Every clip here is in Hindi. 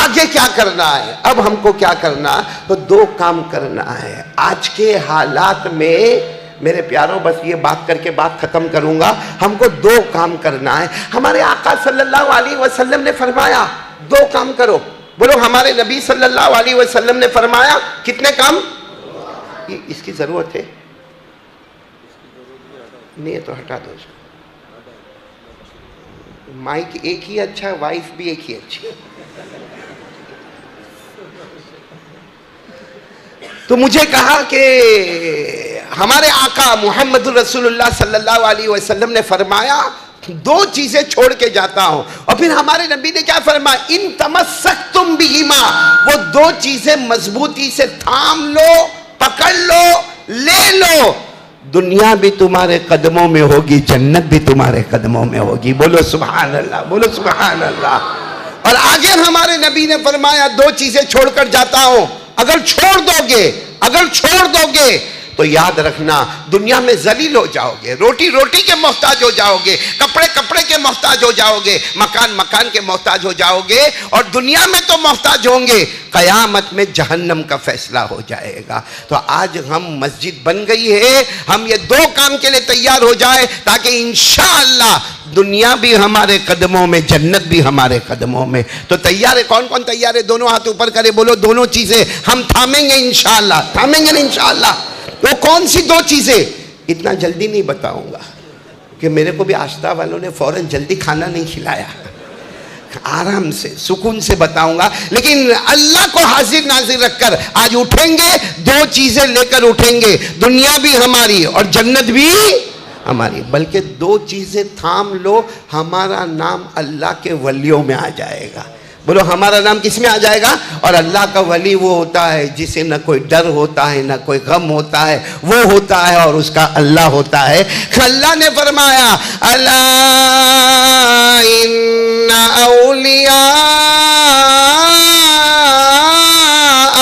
आगे क्या करना है, अब हमको क्या करना, तो दो काम करना है आज के हालात में। मेरे प्यारों, बस ये बात करके बात खत्म करूंगा। हमको दो काम करना है। हमारे आका सल्लल्लाहु अलैहि वसल्लम ने फरमाया दो काम करो। बोलो, हमारे नबी सल्लल्लाहु अलैहि वसल्लम ने फरमाया कितने काम? इसकी जरूरत है नहीं है तो हटा दो इसको। माइक एक ही अच्छा है, वाइफ भी एक ही अच्छी है। तो मुझे कहा कि हमारे आका मोहम्मद रसूलुल्लाह सल्लल्लाहु अलैहि वसल्लम ने फरमाया दो चीजें छोड़ के जाता हूं। और फिर हमारे नबी ने क्या फरमाया, इन तमस्सकतुम बिहिमा, वो दो चीजें मजबूती से थाम लो, पकड़ लो, ले लो, दुनिया भी तुम्हारे कदमों में होगी, जन्नत भी तुम्हारे कदमों में होगी। बोलो सुभान अल्लाह, बोलो सुभान अल्लाह। और आगे हमारे नबी ने फरमाया दो चीजें छोड़कर जाता हूं, अगर छोड़ दोगे तो याद रखना दुनिया में जलील हो जाओगे, रोटी रोटी के मोहताज हो जाओगे, कपड़े कपड़े के मोहताज हो जाओगे, मकान मकान के मोहताज हो जाओगे, और दुनिया में तो मोहताज होंगे, कयामत में जहन्नम का फैसला हो जाएगा। तो आज हम मस्जिद बन गई है, हम ये दो काम के लिए तैयार हो जाए ताकि इंशाअल्लाह दुनिया भी हमारे कदमों में, जन्नत भी हमारे कदमों में। तो तैयार है? कौन कौन तैयार है? दोनों हाथ ऊपर करे, बोलो दोनों चीजें हम थामेंगे इंशाअल्लाह, थामेंगे इंशाअल्लाह। वो कौन सी दो चीजें इतना जल्दी नहीं बताऊंगा कि मेरे को भी आस्था वालों ने फौरन जल्दी खाना नहीं खिलाया, आराम से सुकून से बताऊंगा। लेकिन अल्लाह को हाजिर नाजिर रखकर आज उठेंगे, दो चीजें लेकर उठेंगे, दुनिया भी हमारी और जन्नत भी हमारी। बल्कि दो चीजें थाम लो, हमारा नाम अल्लाह के वलियों में आ जाएगा। बोलो, हमारा नाम किस में आ जाएगा? और अल्लाह का वली वो होता है जिसे न कोई डर होता है, न कोई गम होता है, वो होता है और उसका अल्लाह होता है। अल्लाह ने फरमाया, अला इन्ना औलिया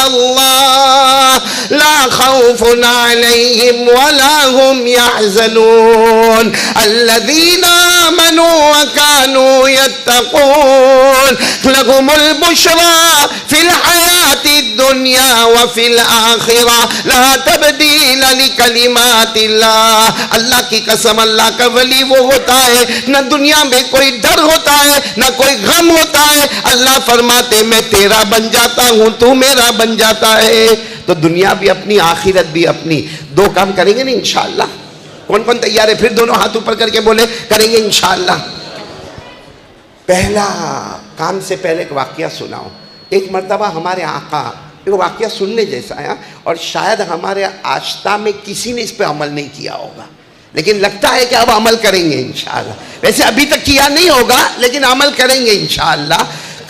अल्लाह ला खौफुन अलैहिम वला हुम यहज़नून अल्लज़ीना आमनू व कानू यत्तक़ून लहुमुल बुशरा फिल हयाति दुनिया व फिल आखिरा ला तब्दील लिकलिमातिल्लाह। अल्लाह की कसम, अल्लाह का वली वो होता है न दुनिया में कोई डर होता है, न कोई गम होता है। अल्लाह फरमाते मैं तेरा बन जाता हूं, तू मेरा बन जाता है। तो दुनिया भी अपनी, आखिरत भी अपनी। दो काम करेंगे ना इंशाअल्लाह। कौन कौन तैयार है? फिर दोनों हाथ ऊपर करके बोले करेंगे इंशाअल्लाह। पहला काम से पहले एक वाकया सुनाओ। एक मर्तबा हमारे आका, एक वाकया सुनने जैसा है, और शायद हमारे आस्था में किसी ने इस पे अमल नहीं किया होगा, लेकिन लगता है कि अब अमल करेंगे इंशाअल्लाह। वैसे अभी तक किया नहीं होगा, लेकिन अमल करेंगे इंशाअल्लाह।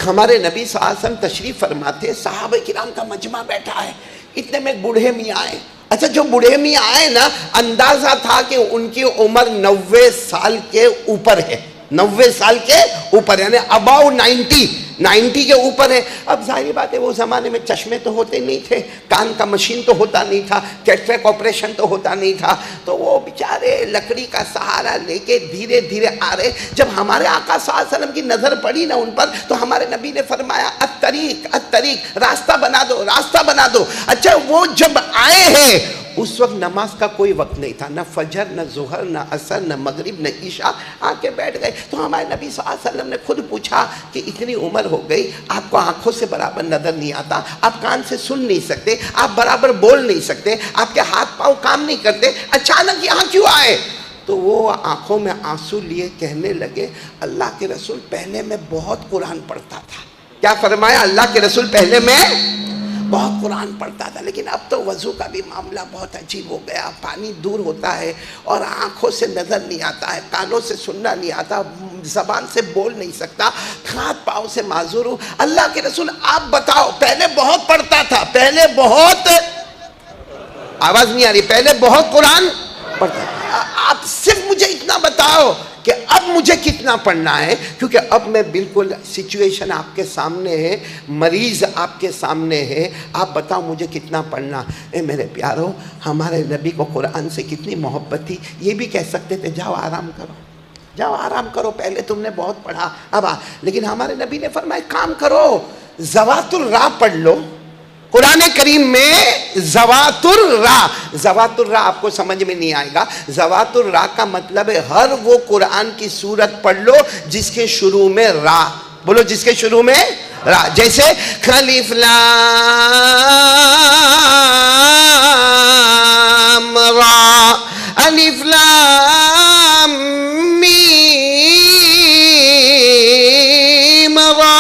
हमारे नबी सल्लल्लाहु अलैहि वसल्लम तशरीफ फरमाते, सहाबा किराम का मजमा बैठा है, इतने में बूढ़े मियाँ आए। अच्छा, जो बूढ़े मियाँ आए ना, अंदाजा था कि उनकी उम्र 90 साल के ऊपर है, 90 साल के ऊपर, यानी अबाउट 90 के ऊपर है। अब जाहिर बात है वो ज़माने में चश्मे तो होते नहीं थे, कान का मशीन तो होता नहीं था, कैटरेक्ट ऑपरेशन तो होता नहीं था। तो वो बेचारे लकड़ी का सहारा लेके धीरे धीरे आ रहे। जब हमारे आका सल्लल्लाहु अलैहि वसल्लम की नज़र पड़ी ना उन पर, तो हमारे नबी ने फरमाया अत्तरीक, रास्ता बना दो, रास्ता बना दो। अच्छा, वो जब आए हैं उस वक्त नमाज का कोई वक्त नहीं था, न फजर, न जुहर, न असर, न मगरिब, न ईशा। आके बैठ गए। तो हमारे नबी सल्लल्लाहु अलैहि वसल्लम ने खुद पूछा कि इतनी उम्र हो गई, आपको आंखों से बराबर नजर नहीं आता, आप कान से सुन नहीं सकते, आप बराबर बोल नहीं सकते, आपके हाथ पाँव काम नहीं करते, अचानक यहाँ क्यों आए? तो वो आंखों में आंसू लिए कहने लगे, अल्लाह के रसूल, पहले मैं बहुत कुरान पढ़ता था। क्या फरमाया? अल्लाह के रसूल, पहले मैं बहुत कुरान पढ़ता था, लेकिन अब तो वजू का भी मामला बहुत अजीब हो गया, पानी दूर होता है और आंखों से नज़र नहीं आता है, कानों से सुनना नहीं आता, ज़बान से बोल नहीं सकता, हाथ पाँव से माजूर हूँ। अल्लाह के रसूल, आप बताओ, पहले बहुत पढ़ता था, पहले बहुत, आवाज़ नहीं आ रही, पहले बहुत कुरान पढ़ता था, आप सिर्फ मुझे इतना बताओ कि अब मुझे कितना पढ़ना है, क्योंकि अब मैं बिल्कुल, सिचुएशन आपके सामने है, मरीज आपके सामने है, आप बताओ मुझे कितना पढ़ना। ए मेरे प्यारो, हमारे नबी को कुरान से कितनी मोहब्बत थी। ये भी कह सकते थे जाओ आराम करो, जाओ आराम करो, पहले तुमने बहुत पढ़ा अब लेकिन हमारे नबी ने फरमाया काम करो, ज़वातुर रा पढ़ लो। कुरान करीम में ज़वातुर रा आपको समझ में नहीं आएगा। ज़वातुर रा का मतलब है हर वो कुरान की सूरत पढ़ लो जिसके शुरू में रा, बोलो जिसके शुरू में रा। जैसे अलिफ लाम रा, अलिफ लाम मीम रा,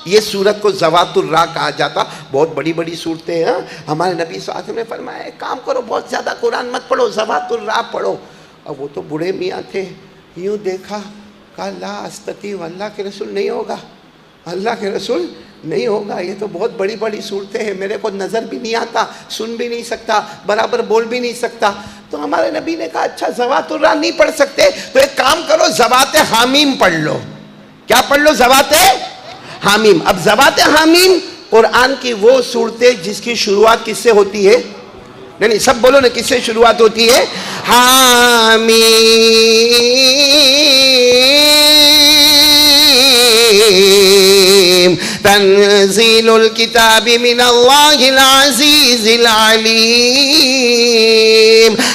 ये सूरत को ज़वातुर रा कहा जाता। बहुत बड़ी बड़ी सूरतें हैं। हमारे नबी सल्लल्लाहु अलैहि वसल्लम ने फरमाया एक काम करो, बहुत ज़्यादा कुरान मत पढ़ो, ज़वातुर रा पढ़ो। अब वो तो बूढ़े मियाँ थे, यूँ देखा, कहा ला अस्ती, अल्लाह के रसूल नहीं होगा, अल्लाह के रसूल नहीं होगा, ये तो बहुत बड़ी बड़ी सूरतें हैं, मेरे को नज़र भी नहीं आता, सुन भी नहीं सकता, बराबर बोल भी नहीं सकता। तो हमारे नबी ने कहा अच्छा ज़वातुर रा नहीं पढ़ सकते तो एक काम करो, ज़वाते हामीम पढ़ लो। क्या पढ़ लो? ज़वाते हामीम। अब ज़वाते हामीम कुरान की वो सूरतें जिसकी शुरुआत किससे होती है? नहीं, सब बोलो ना, किससे शुरुआत होती है? हामीम तंज़ीलुल किताबि मिनल्लाहिल अज़ीज़िल अलीम।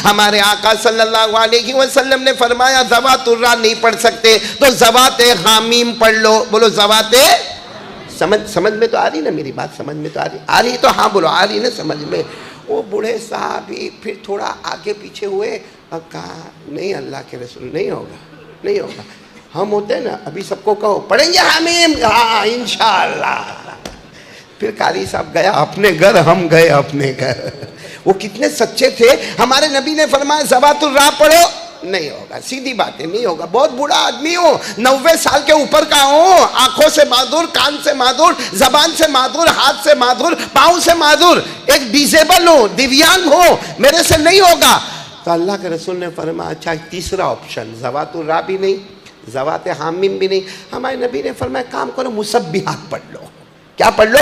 हमारे आका सल्लल्लाहु अलैहि वसल्लम ने फरमाया ज़वातुर रा नहीं पढ़ सकते तो ज़वाते हामीम पढ़ लो। बोलो ज़वाते, समझ में तो आ रही ना मेरी बात? समझ में तो आ रही तो हाँ बोलो, आ रही ना समझ में? वो बूढ़े साहब ही फिर थोड़ा आगे पीछे हुए और कहा नहीं अल्लाह के रसूल नहीं होगा, नहीं होगा। हम होते हैं ना, अभी सबको कहो पढ़ेंगे हामीम, हाँ इंशाअल्लाह। फिर कारी साहब गया अपने घर, हम गए अपने घर। वो कितने सच्चे थे। हमारे नबी ने फरमाया ज़वातुर रा पढ़ो, नहीं होगा, सीधी बात है, नहीं होगा। बहुत बूढ़ा आदमी हो, 90 साल के ऊपर का हो, आंखों से मादूर, कान से मादूर, जबान से मादूर, हाथ से मादूर, पाँव से मादूर, एक डिसेबल हो, दिव्यांग हो, मेरे से नहीं होगा। तो अल्लाह के रसूल ने फरमाया अच्छा तीसरा ऑप्शन, ज़वातुर रा भी नहीं, ज़वाते हामीम भी नहीं। हमारे नबी ने फरमाया काम करो, मुसब्बिहात पढ़ लो। क्या पढ़ लो?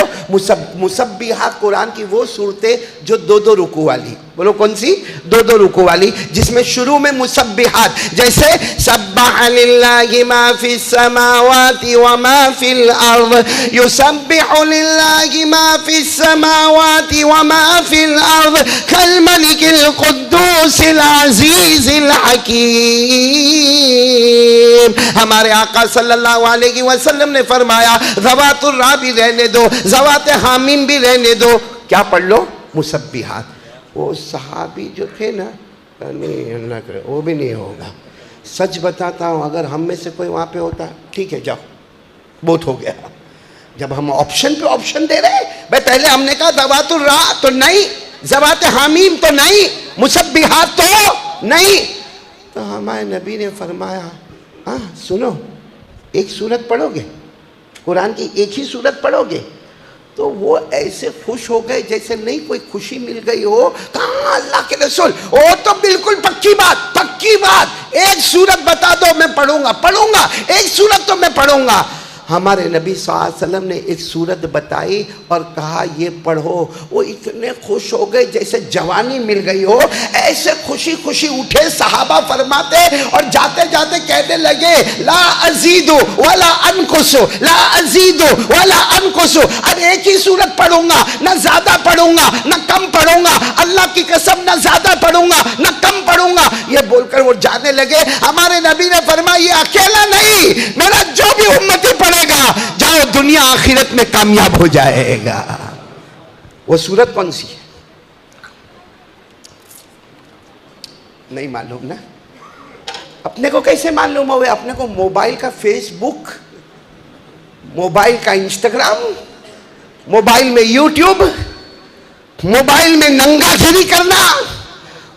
मुसब्बिहात कुरान की वो सूरतें जो दो दो रुकू वाली। बोलो कौन सी? दो दो रुकू वाली, जिसमें शुरू में मुसब्बिहात, जैसे सब्बह लिल्लाहि मा फिस समावाति व मा फिल अर्द, युसब्बिहु लिल्लाहि मा फिस समावाति व मा फिल अर्द, कल मलिकिल कुद्दूसिल अजीजिल हकीम। हमारे आका सल्लल्लाहु अलैहि वसल्लम ने फरमाया ज़वातुर रा भी रहने दो, ज़वाते हामीम भी रहने दो, क्या पढ़ लो? मुसब्बिहात। वो सहाबी जो थे ना, नहीं अल्लाह करे वो भी नहीं होगा। सच बताता हूँ, अगर हम में से कोई वहाँ पे होता, ठीक है जाओ, बहुत हो गया। जब हम ऑप्शन पे ऑप्शन दे रहे भाई, पहले हमने कहा ज़वातुर रा तो नहीं, ज़वाते हामीम तो नहीं, मुसब्बिहात तो नहीं। तो हमारे नबी ने फरमाया हाँ सुनो, एक सूरत पढ़ोगे, कुरान की एक ही सूरत पढ़ोगे। तो वो ऐसे खुश हो गए जैसे नहीं कोई खुशी मिल गई हो। कहाँ अल्लाह के रसूल, वो तो बिल्कुल पक्की बात, पक्की बात, एक सूरत बता दो मैं पढ़ूंगा, एक सूरत तो मैं पढ़ूंगा। हमारे नबी सल्लल्लाहु अलैहि वसल्लम ने एक सूरत बताई और कहा ये पढ़ो। वो इतने खुश हो गए जैसे जवानी मिल गई हो, ऐसे खुशी खुशी उठे। सहाबा फरमाते और जाते जाते कहने लगे ला अजीदु वला अनकुसु, ला अजीदु वला अनकुसु। अरे एक ही सूरत पढ़ूंगा, ना ज्यादा पढ़ूंगा ना कम पढ़ूंगा, अल्लाह की कसम ना ज्यादा पढ़ूंगा ना कम पढ़ूंगा। ये बोलकर वो जाने लगे। हमारे नबी ने फरमाया ये अकेला नहीं, मेरा जो भी उम्मती पढ़े जाओ दुनिया आखिरत में कामयाब हो जाएगा। वो सूरत कौन सी है? नहीं मालूम ना। अपने को कैसे मालूम हो? अपने को मोबाइल का फेसबुक, मोबाइल का इंस्टाग्राम, मोबाइल में यूट्यूब, मोबाइल में नंगागिरी करना,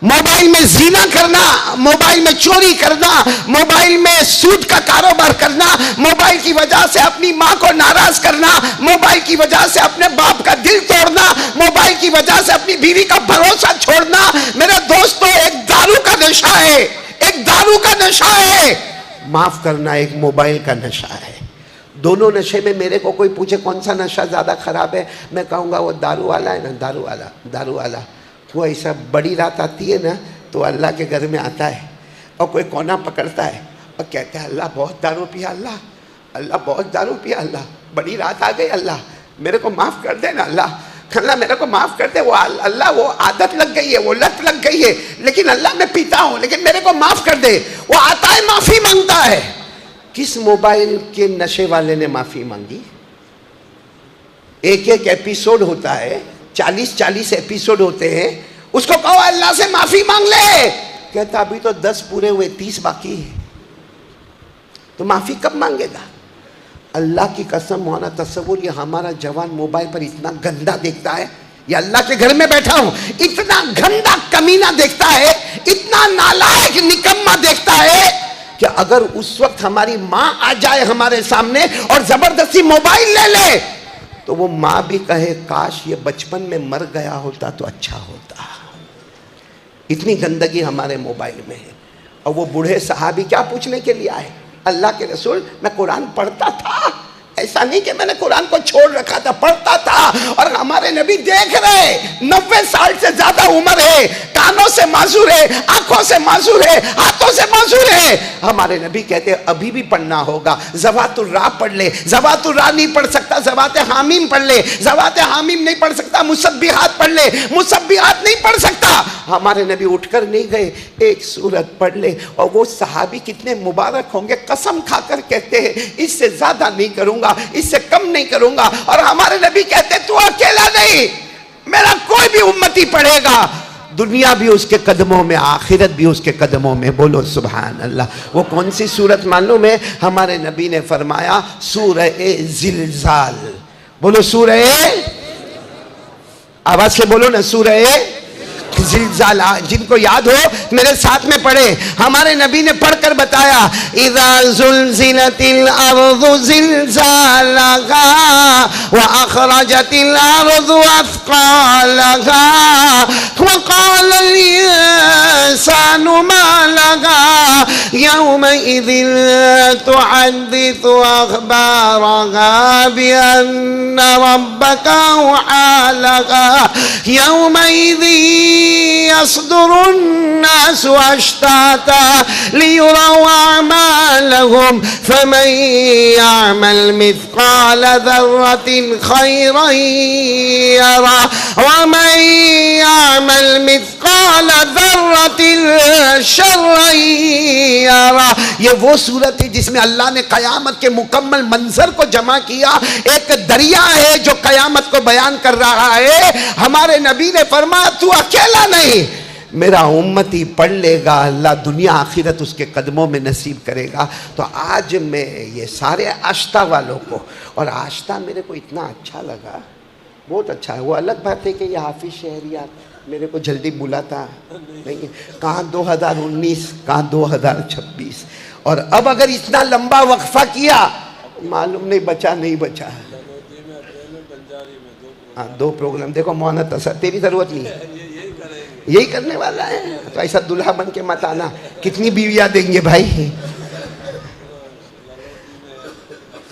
मोबाइल में जीना करना, मोबाइल में चोरी करना, मोबाइल में सूद का कारोबार करना, मोबाइल की वजह से अपनी माँ को नाराज करना, मोबाइल की वजह से अपने बाप का दिल तोड़ना, मोबाइल की वजह से अपनी बीवी का भरोसा छोड़ना। मेरे दोस्तों एक दारू का नशा है, एक दारू का नशा है, माफ करना एक मोबाइल का नशा है। दोनों नशे में मेरे को कोई पूछे कौन सा नशा ज्यादा खराब है, मैं कहूँगा वो दारू वाला है ना, दारू वाला। वो ऐसा बड़ी रात आती है ना तो अल्लाह के घर में आता है और कोई कोना पकड़ता है और कहता है अल्लाह बहुत दारू पिया, अल्लाह बहुत दारू पिया, अल्लाह बड़ी रात आ गई, अल्लाह मेरे को माफ कर दे ना अल्लाह, अल्लाह मेरे को माफ कर दे, वो अल्लाह वो आदत लग गई है, वो लत लग गई है, लेकिन अल्लाह मैं पीता हूं, लेकिन मेरे को माफ कर दे। वो आता है माफी मांगता है। किस मोबाइल के नशे वाले ने माफी मांगी? एक एक एपिसोड होता है, 40-40 एपिसोड होते हैं, उसको कहो अल्लाह से माफी मांग ले, कहता अभी तो 10 पूरे हुए, 30 बाकी है। तो माफी कब मांगेगा? अल्लाह की कसम मौना तस्वुर, ये हमारा जवान मोबाइल पर इतना गंदा देखता है, ये अल्लाह के घर में बैठा हूं, इतना गंदा कमीना देखता है, इतना नालायक निकम्मा देखता है कि अगर उस वक्त हमारी माँ आ जाए हमारे सामने और जबरदस्ती मोबाइल ले ले, तो वो माँ भी कहे काश ये बचपन में मर गया होता तो अच्छा होता। इतनी गंदगी हमारे मोबाइल में है। और वो बूढ़े साहबी क्या पूछने के लिए आए? अल्लाह के रसूल, मैं कुरान पढ़ता था, ऐसा नहीं कि मैंने कुरान को छोड़ रखा था, पढ़ता था। और हमारे नबी देख रहे, 90 साल से ज्यादा उम्र है, कानों से माजूर है, आंखों से माजूर है, हाथों से माजूर है। हमारे नबी कहते अभी भी पढ़ना होगा, ज़वातुर राह पढ़ ले। ज़वातुर राह नहीं पढ़ सकता, ज़वात हामीम पढ़ ले। ज़वात हामीम नहीं पढ़ सकता, मुसब्बिहात पढ़ ले। मुसब्बिहात नहीं पढ़ सकता, हमारे नबी उठकर नहीं गए, एक सूरत पढ़ ले। और वो सहाबी कितने मुबारक होंगे, कसम खाकर कहते हैं इससे ज्यादा नहीं करूंगा, इससे कम नहीं करूंगा। और हमारे नबी कहते तू अकेला नहीं, मेरा कोई भी उम्मती पढ़ेगा, दुनिया भी उसके कदमों में, आखिरत भी उसके कदमों में। बोलो सुभान अल्लाह। वो कौन सी सूरत मालूम है? हमारे नबी ने फरमाया सूरह जिलजाल। बोलो सूरह, आवाज से बोलो ना, सूरह जिलजाल। जिनको याद हो मेरे साथ में पढ़े। हमारे नबी ने पढ़कर बताया, इज़ा ज़ुलज़िलतिल अर्ज़ु ज़िलज़ालहा व अख़रजतिल अर्ज़ु अथक़ालहा व क़ालल इंसानु मा लहा यौमइज़िन तुहद्दिसु अख़बारहा बिअन्ना रब्बका औहा लहा यौमइज़िन यसदुरुन नासु अश्ताता लियुरौ अअमालहुम फमन यअमल मिथक़ाल ज़र्रतिन खैरन यरा वमन यअमल मिथक़ाल ज़र्रतिन शर्रन यरा। ये वो सूरत है जिसमें अल्लाह ने कयामत के मुकम्मल मंजर को जमा किया। एक दरिया है जो कयामत को बयान कर रहा है। हमारे नबी ने फरमाया तू अकेला नहीं, मेरा उम्मती पढ़ लेगा, अल्लाह दुनिया आखिरत उसके कदमों में नसीब करेगा। तो आज मैं ये सारे आश्ता वालों को, और आश्ता मेरे को इतना अच्छा लगा, बहुत अच्छा है। वो अलग बात है कि ये हाफिज शहरियार मेरे को जल्दी बुलाता नहीं, कहाँ 2019, कहाँ 2026। और अब अगर इतना लंबा वक्फा किया, मालूम नहीं बचा नहीं बचा। हाँ 2 प्रोग्राम। देखो मोहनत असर, तेरी जरूरत नहीं है, यही करने वाला है। तो ऐसा दुल्हा बन के मत आना, कितनी बीवियां देंगे भाई।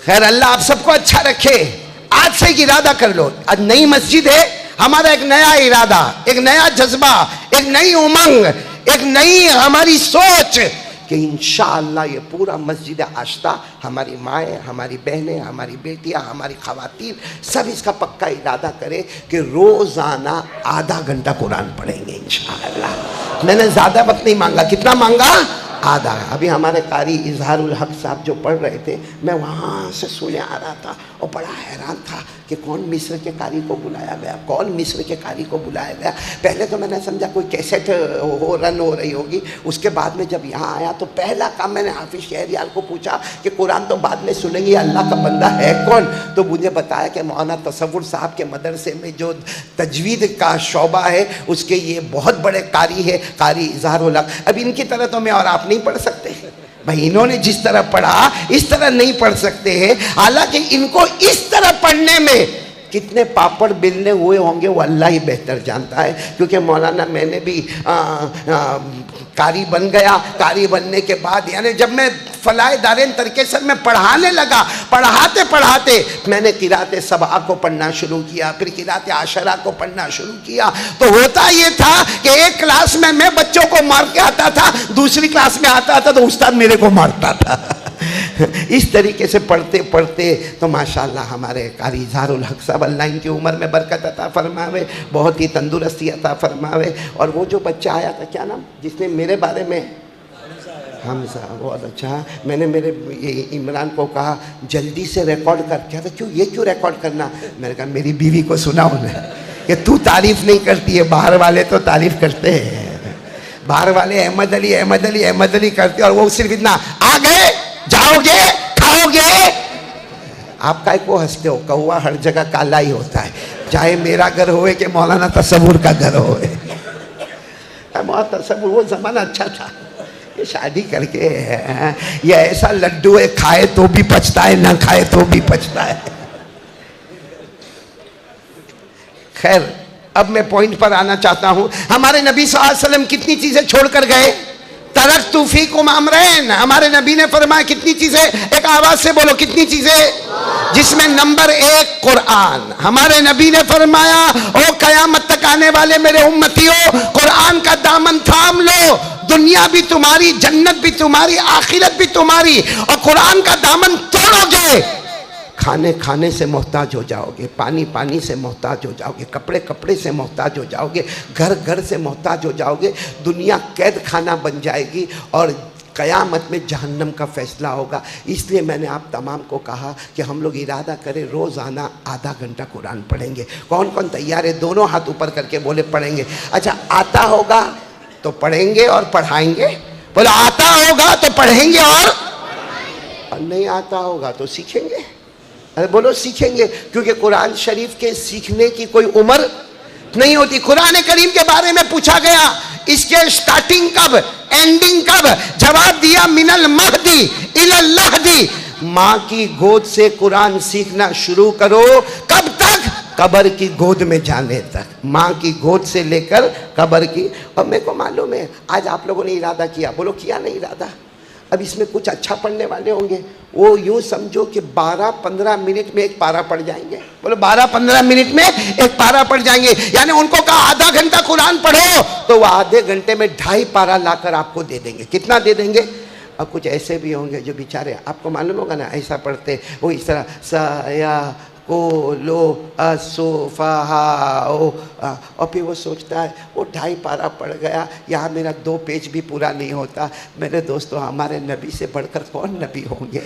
खैर अल्लाह आप सबको अच्छा रखे। आज से इरादा कर लो, आज नई मस्जिद है, हमारा एक नया इरादा, एक नया जज्बा, एक नई उमंग, एक नई हमारी सोच कि इंशाअल्लाह ये पूरा मस्जिद आश्ता, हमारी माएँ, हमारी बहनें, हमारी बेटियां, हमारी ख़वातीन सब इसका पक्का इरादा करें कि रोज़ाना आधा घंटा कुरान पढ़ेंगे इंशाअल्लाह। मैंने ज़्यादा वक्त नहीं मांगा, कितना मांगा? आधा। अभी हमारे कारी इजहारुल हक साहब जो पढ़ रहे थे, मैं वहाँ से सुने आ रहा था और बड़ा हैरान था कि कौन मिस्र के कारी को बुलाया गया, कौन मिस्र के कारी को बुलाया गया। पहले तो मैंने समझा कोई कैसेट रन हो रही होगी। उसके बाद में जब यहाँ आया तो पहला काम मैंने हाफिज शहरियार को पूछा कि कुरान तो बाद में सुनेंगे, अल्लाह का बंदा है कौन? तो मुझे बताया कि मौलाना तसव्वुर साहब के मदरसे में जो तजवीद का शोबा है उसके ये बहुत बड़े कारी है, कारी इजहारुल हक। अब इनकी तरह तो मैं और आप नहीं पढ़ सकते भाई, इन्होंने जिस तरह पढ़ा इस तरह नहीं पढ़ सकते हैं। हालांकि इनको इस तरह पढ़ने में कितने पापड़ बेलने हुए होंगे वो अल्लाह ही बेहतर जानता है। क्योंकि मौलाना मैंने भी कारी बन गया। कारी बनने के बाद यानी जब मैं फलाए दारेन तरकेसर में पढ़ाने लगा, पढ़ाते पढ़ाते मैंने किराते सबा को पढ़ना शुरू किया, फिर किराते आशरा को पढ़ना शुरू किया। तो होता ये था कि एक क्लास में मैं बच्चों को मार के आता था, दूसरी क्लास में आता था तो उस्ताद मेरे को मारता था। इस तरीके से पढ़ते पढ़ते तो माशाल्लाह हमारे कारी इजहारुल हक साहब अल्लाह इनकी उम्र में बरकत अता फरमावे, बहुत ही तंदुरुस्ती अता फरमावे। और वो जो बच्चा आया था, क्या नाम, जिसने मेरे बारे में, हमजा, बहुत अच्छा। मैंने मेरे इमरान को कहा जल्दी से रिकॉर्ड कर। क्या था, क्यों ये क्यों रिकॉर्ड करना? मैंने कहा मेरी बीवी को सुनाओ ना कि तू तारीफ़ नहीं करती है, बाहर वाले तो तारीफ़ करते हैं। बाहर वाले अहमद अली अहमद अली अहमद अली करते, और वो सिर्फ इतना, आ गए, जाओगे, खाओगे। आप काय को हंसते हो? कौवा हर जगह काला ही होता है, चाहे मेरा घर होए कि मौलाना तसव्वुर का घर होए। बहुत तसव्वुर, वो ज़माना अच्छा था। ये शादी करके ये ऐसा लड्डू है, खाए तो भी पचता है, ना खाए तो भी पचता है। खैर, अब मैं पॉइंट पर आना चाहता हूं। हमारे नबी सल्लल्लाहु अलैहि वसल्लम कितनी चीजें छोड़कर गए? तरक्तु फीकुम अमरैन। हमारे नबी ने फरमाया कितनी चीजें? एक आवाज से बोलो, कितनी चीजें? जिसमें नंबर 1 कुरान। हमारे नबी ने फरमाया, ओ कयामत तक आने वाले मेरे उम्मतियों, कुरान का दामन थाम लो, दुनिया भी तुम्हारी, जन्नत भी तुम्हारी, आखिरत भी तुम्हारी। और कुरान का दामन तोड़ोगे, खाने खाने से मोहताज हो जाओगे, पानी पानी से मोहताज हो जाओगे, कपड़े कपड़े से मोहताज हो जाओगे, घर घर से मोहताज हो जाओगे। दुनिया कैद खाना बन जाएगी और क़यामत में जहन्नम का फैसला होगा। इसलिए मैंने आप तमाम को कहा कि हम लोग इरादा करें रोज़ाना आधा घंटा कुरान पढ़ेंगे। कौन कौन तैयार है? दोनों हाथ ऊपर करके बोले पढ़ेंगे। अच्छा, आता होगा तो पढ़ेंगे और पढ़ाएंगे। बोले आता होगा तो पढ़ेंगे और नहीं आता होगा तो सीखेंगे। अरे बोलो सीखेंगे, क्योंकि कुरान शरीफ के सीखने की कोई उम्र नहीं होती। कुरान करीम के बारे में पूछा गया, इसके स्टार्टिंग कब, एंडिंग कब? जवाब दिया, मिनल महदी इलल लहदी। माँ की गोद से कुरान सीखना शुरू करो। कब तक? कब्र की गोद में जाने तक। माँ की गोद से लेकर कब्र की। और मेरे को मालूम है आज आप लोगों ने इरादा किया, बोलो किया नहीं इरादा? अब इसमें कुछ अच्छा पढ़ने वाले होंगे, वो यूं समझो कि 12-15 मिनट में एक पारा पढ़ जाएंगे। बोलो 12-15 मिनट में एक पारा पढ़ जाएंगे। यानी उनको कहा आधा घंटा कुरान पढ़ो, तो वो आधे घंटे में 2.5 पारा लाकर आपको दे देंगे। कितना दे देंगे? और कुछ ऐसे भी होंगे जो बेचारे, आपको मालूम होगा ना, ऐसा पढ़ते वो इस तरह साया को लो असोफाओ, और फिर वो सोचता है वो 2.5 पारा पढ़ गया, यहाँ मेरा 2 पेज भी पूरा नहीं होता। मेरे दोस्तों, हमारे नबी से बढ़कर कौन नबी होंगे?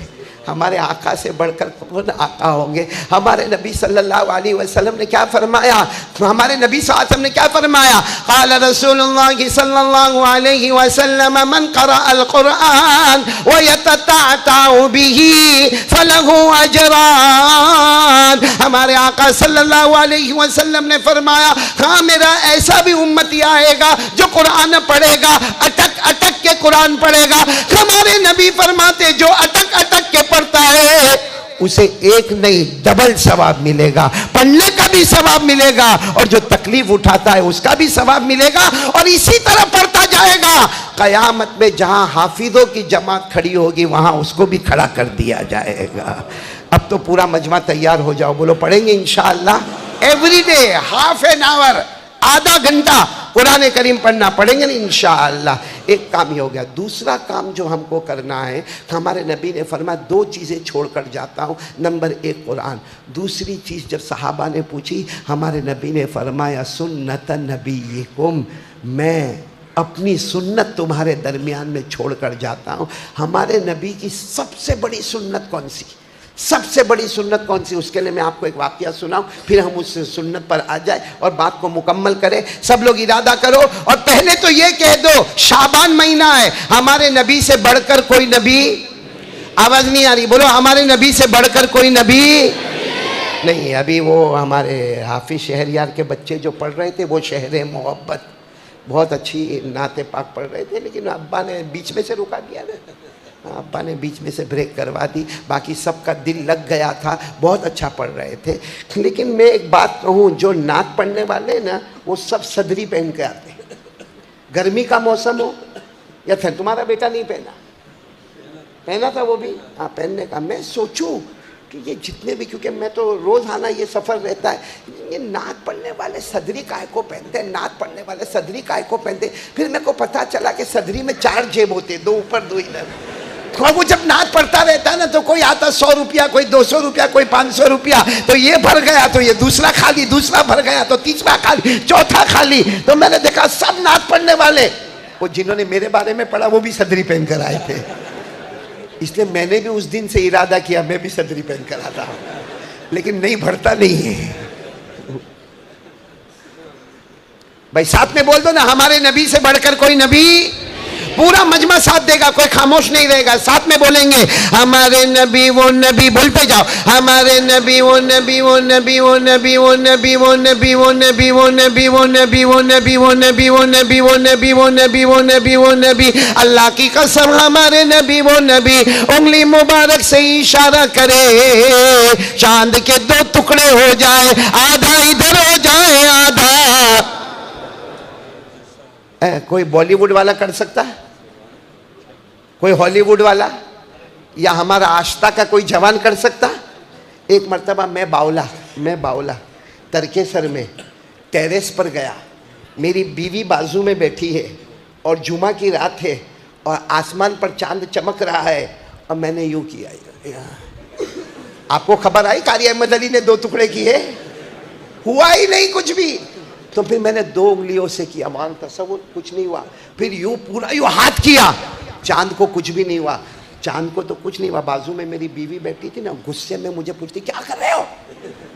हमारे आका से बढ़कर कौन आका होंगे? हमारे नबी सल्लल्लाहु अलैहि वसल्लम ने क्या फरमाया? हमारे नबी सल्लल्लाहु अलैहि वसल्लम ने क्या फरमाया? क़ाल रसूलुल्लाह सल्लल्लाहु अलैहि वसल्लम मन क़रा अल कुरान व यतताअतु बिही फलहु अजरान। हमारे आका सल्लल्लाहु अलैहि वसल्लम ने फरमाया, हाँ मेरा ऐसा भी उम्मती आएगा जो कुरान पढ़ेगा, अटक अटक के कुरान पढ़ेगा। हमारे नबी फरमाते जो अटक अटक के पढ़ता है उसे एक नहीं डबल सवाब मिलेगा, पढ़ने का भी सवाब मिलेगा और जो तकलीफ उठाता है उसका भी सवाब मिलेगा। और इसी तरह पढ़ता जाएगा। कयामत में जहां हाफिजों की जमात खड़ी होगी वहां उसको भी खड़ा कर दिया जाएगा। अब तो पूरा मजमा तैयार हो जाओ, बोलो पढ़ेंगे इंशाअल्लाह। एवरीडे हाफ एन आवर, आधा घंटा कुरान करीम पढ़ना, पढ़ेंगे ना इंशाअल्लाह। एक काम ही हो गया। दूसरा काम जो हमको करना है, हमारे नबी ने फरमाया 2 चीज़ें छोड़कर जाता हूँ। नंबर 1 कुरान, दूसरी चीज़ जब सहाबा ने पूछी, हमारे नबी ने फरमाया सुन्नत नबीकुम, मैं अपनी सुन्नत तुम्हारे दरमियान में छोड़कर जाता हूँ। हमारे नबी की सबसे बड़ी सुन्नत कौन सी? सबसे बड़ी सुन्नत कौन सी? उसके लिए मैं आपको एक वाकया सुनाऊं, फिर हम उस सुन्नत पर आ जाए और बात को मुकम्मल करें। सब लोग इरादा करो और पहले तो ये कह दो, शाबान महीना है, हमारे नबी से बढ़कर कोई नबी, आवाज नहीं आ रही, बोलो हमारे नबी से बढ़कर कोई नबी नहीं। अभी वो हमारे हाफिज शहरयार के बच्चे जो पढ़ रहे थे, वो शहर मोहब्बत बहुत अच्छी नाते पाक पढ़ रहे थे, लेकिन अब्बा ने बीच में से रुका दिया ना, अब्बा ने बीच में से ब्रेक करवा दी। बाकी सबका दिल लग गया था, बहुत अच्छा पढ़ रहे थे। लेकिन मैं एक बात कहूँ, जो नात पढ़ने वाले ना वो सब सदरी पहन के आते हैं। गर्मी का मौसम हो या फिर तुम्हारा बेटा नहीं पहना था वो भी, हाँ पहनने का। मैं सोचूं कि ये जितने भी, क्योंकि मैं तो रोज़ाना ये सफ़र रहता है, ये नात पढ़ने वाले सदरी काय को पहनते हैं, नात पढ़ने वाले सदरी काय को पहनते। फिर मेरे को पता चला कि सदरी में 4 जेब होते, 2 ऊपर 2 इधर। वो जब नाच पड़ता रहता है ना, तो कोई आता 100 रुपया, कोई 200 रुपया, कोई 500 रुपया, तो ये भर गया तो ये दूसरा खाली, दूसरा भर गया तो तीसरा खाली, चौथा खाली। तो मैंने देखा सब नाच पढ़ने वाले, वो जिन्होंने मेरे बारे में पढ़ा वो भी सदरी पहन कर आए थे। इसलिए मैंने भी उस दिन से इरादा किया मैं भी सदरी पहन कर आता हूं, लेकिन नहीं भरता नहीं है भाई। साथ में बोल दो ना, हमारे नबी से बढ़कर कोई नबी। पूरा मजमा साथ देगा, कोई खामोश नहीं रहेगा। साथ में बोलेंगे हमारे नबी वो नबी, बोलते जाओ हमारे नबी वो नबी वो नबी वो नबी वो नबी वो नबी वो नबी वो नबी वो नबी वो नबी वो नबी वो नबी वो नबी वो नबी वो नबी वो नबी। अल्लाह की कसम हमारे नबी वो नबी उंगली मुबारक से इशारा करे, चांद के 2 टुकड़े हो जाए, आधा इधर हो जाए आधा। कोई बॉलीवुड वाला कर सकता है? कोई हॉलीवुड वाला या हमारा आस्था का कोई जवान कर सकता? एक मर्तबा मैं बावला तरकेसर में टेरेस पर गया, मेरी बीवी बाजू में बैठी है और जुमा की रात है और आसमान पर चांद चमक रहा है और मैंने यूं किया। आपको खबर आई कारी अहमद अली ने 2 टुकड़े किए? हुआ ही नहीं कुछ भी। तो फिर मैंने 2 उंगलियों से किया, मान तसव्वुर, कुछ नहीं हुआ। फिर यूं पूरा यूं हाथ किया, चांद को कुछ भी नहीं हुआ, चांद को तो कुछ नहीं हुआ। बाजू में मेरी बीवी बैठी थी ना, गुस्से में मुझे पूछती क्या कर रहे हो?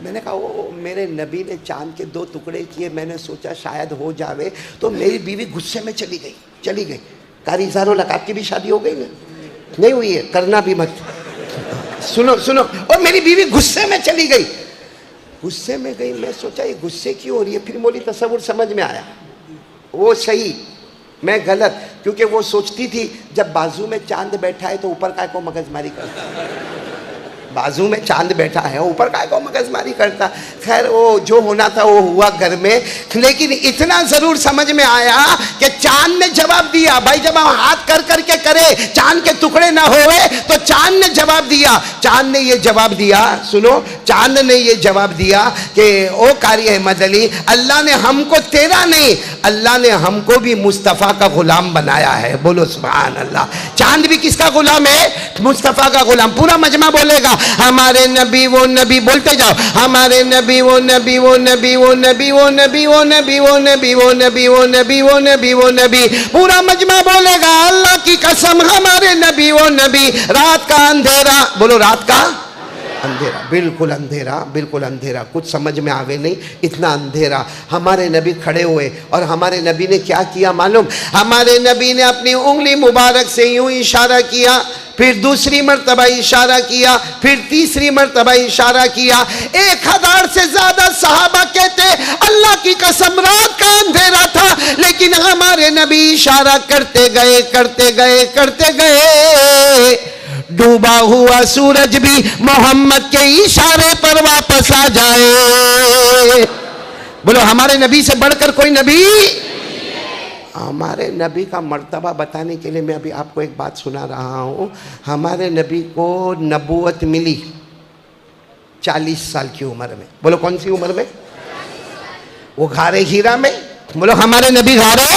मैंने कहा वो मेरे नबी ने चांद के 2 टुकड़े किए, मैंने सोचा शायद हो जावे। तो मेरी बीवी गुस्से में चली गई। कारी इज़हारुल हक आपकी भी शादी हो गई ना? नहीं हुई है, करना भी मत। सुनो और मेरी बीवी गुस्से में चली गई। गुस्से में गई, मैं सोचा ये गुस्से क्यों हो रही है? फिर मोली तसव्वुर समझ में आया, वो सही मैं गलत, क्योंकि वो सोचती थी जब बाजू में चांद बैठा है तो ऊपर काय को मगजमारी करता, बाजू में चांद बैठा है ऊपर काय को मगजमारी करता। खैर वो जो होना था वो हुआ घर में, लेकिन इतना जरूर समझ में आया कि चांद ने जवाब दिया। भाई जब हम हाथ कर करके करे चांद के टुकड़े ना होए तो चांद ने जवाब दिया। चांद ने ये जवाब दिया, सुनो, चांद ने ये जवाब दिया कि ओ कारी अहमद अली, अल्लाह ने हमको तेरा नहीं, अल्लाह ने हमको भी मुस्तफ़ा का गुलाम बनाया है। बोलो सुभान अल्लाह। चांद भी किसका गुलाम है? मुस्तफ़ा का गुलाम। पूरा मजमा बोलेगा हमारे नबी वो नबी, बोलते जाओ हमारे नबी वो नबी वो नबी वो नबी वो नबी वो नबी वो नबी वो नबी वो नबी वो नबी वो नबी। पूरा मजमा बोलेगा अल्लाह की कसम हमारे नबी वो नबी। रात का अंधेरा, बोलो रात का अंधेरा, बिल्कुल अंधेरा, बिल्कुल अंधेरा, कुछ समझ में आवे नहीं, इतना अंधेरा। हमारे नबी खड़े हुए और हमारे नबी ने क्या किया मालूम? हमारे नबी ने अपनी उंगली मुबारक से यूं इशारा किया, फिर दूसरी मर्तबा इशारा किया, फिर तीसरी मर्तबा इशारा किया। 1000 से ज्यादा सहाबा कहते अल्लाह की कसम रात का अंधेरा था, लेकिन हमारे नबी इशारा करते गए करते गए करते गए। डूबा हुआ सूरज भी मोहम्मद के इशारे पर वापस आ जाए। बोलो हमारे नबी से बढ़कर कोई नबी। हमारे नबी का मर्तबा बताने के लिए मैं अभी आपको एक बात सुना रहा हूं। हमारे नबी को नबूवत मिली 40 साल की उम्र में। बोलो कौन सी उम्र में? वो गारे हीरा में। बोलो हमारे नबी गारे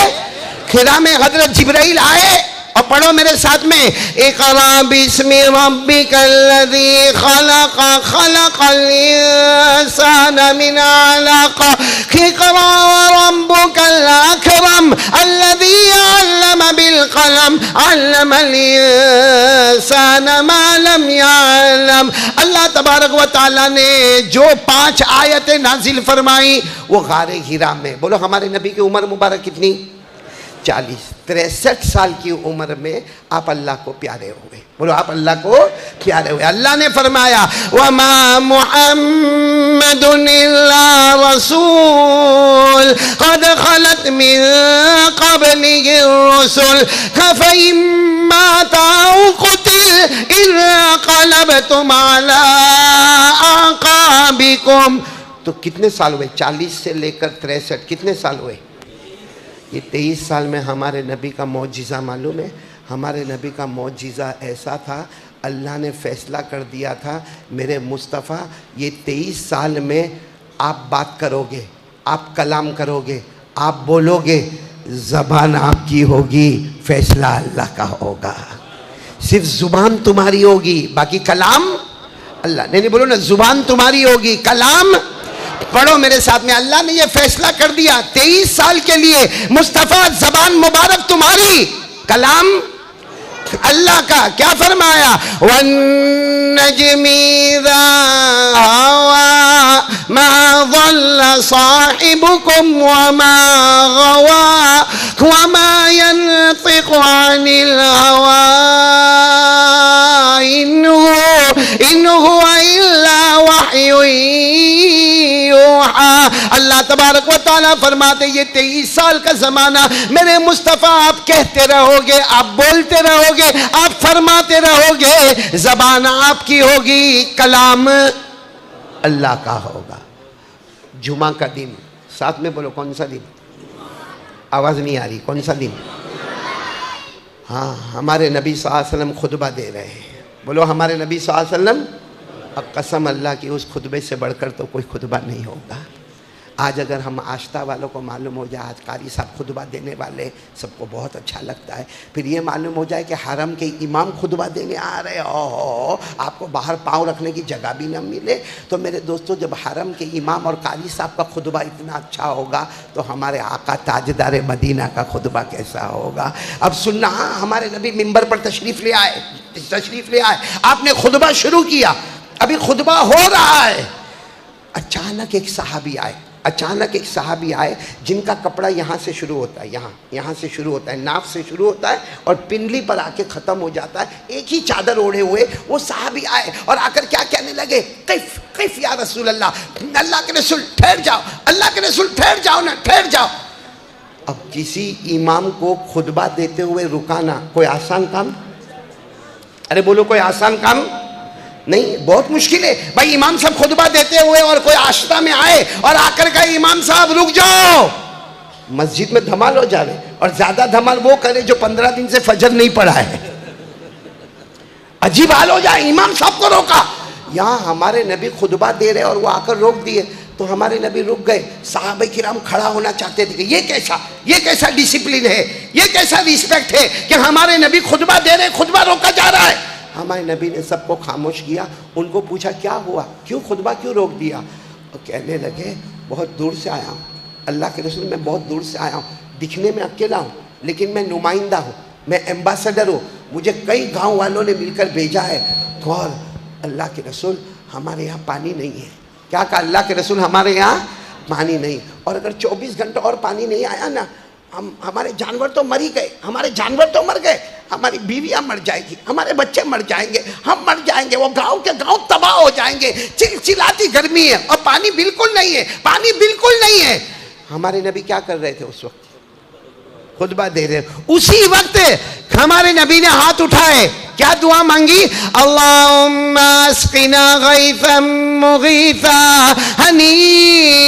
हीरा में हजरत जिब्राइल आए। और पढ़ो मेरे साथ में, इक़रा बिस्मि रब्बिकल्लज़ी खलक़ खलक़ल इंसाना मिन अलक़ इक़रा रब्बुकल अकरम अल्लज़ी अल्लम बिल क़लम अल्लमल इंसाना मा लम यअलम। अल्लाह तबारक व तआला ने जो 5 आयतें नाजिल फरमाई वो गारे हीरा में। बोलो हमारे नबी की उम्र मुबारक कितनी? 63 साल की उम्र में आप अल्लाह को प्यारे हुए। बोलो आप अल्लाह को प्यारे हुए। अल्लाह ने फरमाया वमा मुहम्मदुन इल्ला रसूल क़द खलत मिन क़ब्लिहि रुसूल अफ़इन माता औ क़ुतिल इन्क़लबतुम अला अक़ाबिकुम। तो कितने साल हुए? 40 से लेकर 63, कितने साल हुए? ये 23 साल में हमारे नबी का मौजिज़ा मालूम है? हमारे नबी का मौजिज़ा ऐसा था, अल्लाह ने फ़ैसला कर दिया था मेरे मुस्तफ़ा ये 23 साल में आप बात करोगे, आप कलाम करोगे, आप बोलोगे, ज़बान आपकी होगी, फ़ैसला अल्लाह का होगा। सिर्फ जुबान तुम्हारी होगी, बाकी कलाम अल्लाह। नहीं बोलो ना, जुबान तुम्हारी होगी, कलाम। पढ़ो मेरे साथ में, अल्लाह ने ये फैसला कर दिया 23 साल के लिए मुस्तफा जबान मुबारक तुम्हारी, कलाम अल्लाह का। क्या फरमाया, वन्नजमी इज़ा हवा मा ज़ल्ल साहिबुकुम वमा गवा वमा यंतिक़ु अनिल हवा इन हुवा इल्ला वह्युन यूहा। अल्लाह तबारक व तआला फरमाते ये 23 साल का जमाना मेरे मुस्तफ़ा आप कहते रहोगे, आप बोलते रहोगे, आप फरमाते रहोगे, जबान आपकी होगी, कलाम अल्लाह का होगा। जुमा का दिन, साथ में बोलो कौन सा दिन, आवाज नहीं आ रही, कौन सा दिन। हाँ, हमारे नबी सल्लल्लाहु अलैहि वसल्लम खुतबा दे रहे हैं, बोलो हमारे नबी सल्लल्लाहु अलैहि वसल्लम। अब कसम अल्लाह की उस खुतबे से बढ़कर तो कोई खुतबा नहीं होगा। आज अगर हम आस्था वालों को मालूम हो जाए आज कारी साहब खुतबा देने वाले, सबको बहुत अच्छा लगता है। फिर ये मालूम हो जाए कि हरम के इमाम खुतबा देने आ रहे हो, आपको बाहर पाँव रखने की जगह भी ना मिले। तो मेरे दोस्तों, जब हरम के इमाम और कारी साहब का खुतबा इतना अच्छा होगा तो हमारे आका ताजदार मदीना का खुतबा कैसा होगा। अब सुनना, हमारे नबी मिंबर पर तशरीफ़ ले आए, आपने खुतबा शुरू किया, अभी खुतबा हो रहा है, अचानक एक सहाबी आए जिनका कपड़ा यहाँ से शुरू होता है, यहाँ से शुरू होता है, नाफ से शुरू होता है और पिंडली पर आके ख़त्म हो जाता है, एक ही चादर ओढ़े हुए वो सहाबी आए और आकर क्या कहने लगे, कैफ कैफ या रसूल अल्लाह, अल्लाह के रसूल ठहर जाओ, अल्लाह के रसूल ठहर जाओ ना, ठहर जाओ। अब किसी इमाम को खुतबा देते हुए रुकाना कोई आसान काम, अरे बोलो कोई आसान काम नहीं, बहुत मुश्किल है भाई। इमाम साहब खुतबा देते हुए और कोई आश्ता में आए और आकर कहे इमाम साहब रुक जाओ, मस्जिद में धमाल हो जाए, और ज्यादा धमाल वो करे जो 15 दिन से फजर नहीं पढ़ा है, अजीब हाल हो जाए। इमाम साहब को रोका, यहाँ हमारे नबी खुतबा दे रहे और वो आकर रोक दिए, तो हमारे नबी रुक गए। सहाबा किराम खड़ा होना चाहते थे कि ये कैसा डिसिप्लिन है, ये कैसा रिस्पेक्ट है कि हमारे नबी खुतबा दे रहे, खुतबा रोका जा रहा है। हमारे नबी ने सबको खामोश किया, उनको पूछा क्या हुआ, क्यों खुतबा क्यों रोक दिया। और कहने लगे बहुत दूर से आया हूँ, अल्लाह के रसूल मैं बहुत दूर से आया हूँ, दिखने में अकेला हूँ लेकिन मैं नुमाइंदा हूँ, मैं एम्बेसडर हूँ, मुझे कई गांव वालों ने मिलकर भेजा है। और अल्लाह के रसूल हमारे यहाँ पानी नहीं है। क्या कहा अल्लाह के रसूल, हमारे यहाँ पानी नहीं, और अगर 24 घंटे और पानी नहीं आया ना, हमारे जानवर तो मर ही गए, हमारे जानवर तो मर गए, हमारी बीवियां मर जाएगी, हमारे बच्चे मर जाएंगे, हम मर जाएंगे, वो गांव के गांव तबाह हो जाएंगे, चिलचिलाती गर्मी है और पानी बिल्कुल नहीं है, पानी बिल्कुल नहीं है। हमारे नबी क्या कर रहे थे उस वक्त, खुतबा दे रहे। उसी वक्त हमारे नबी ने हाथ उठाए, क्या दुआ मांगी, अल्लाहुम्मा अस्क़िना गैसन मुगीसा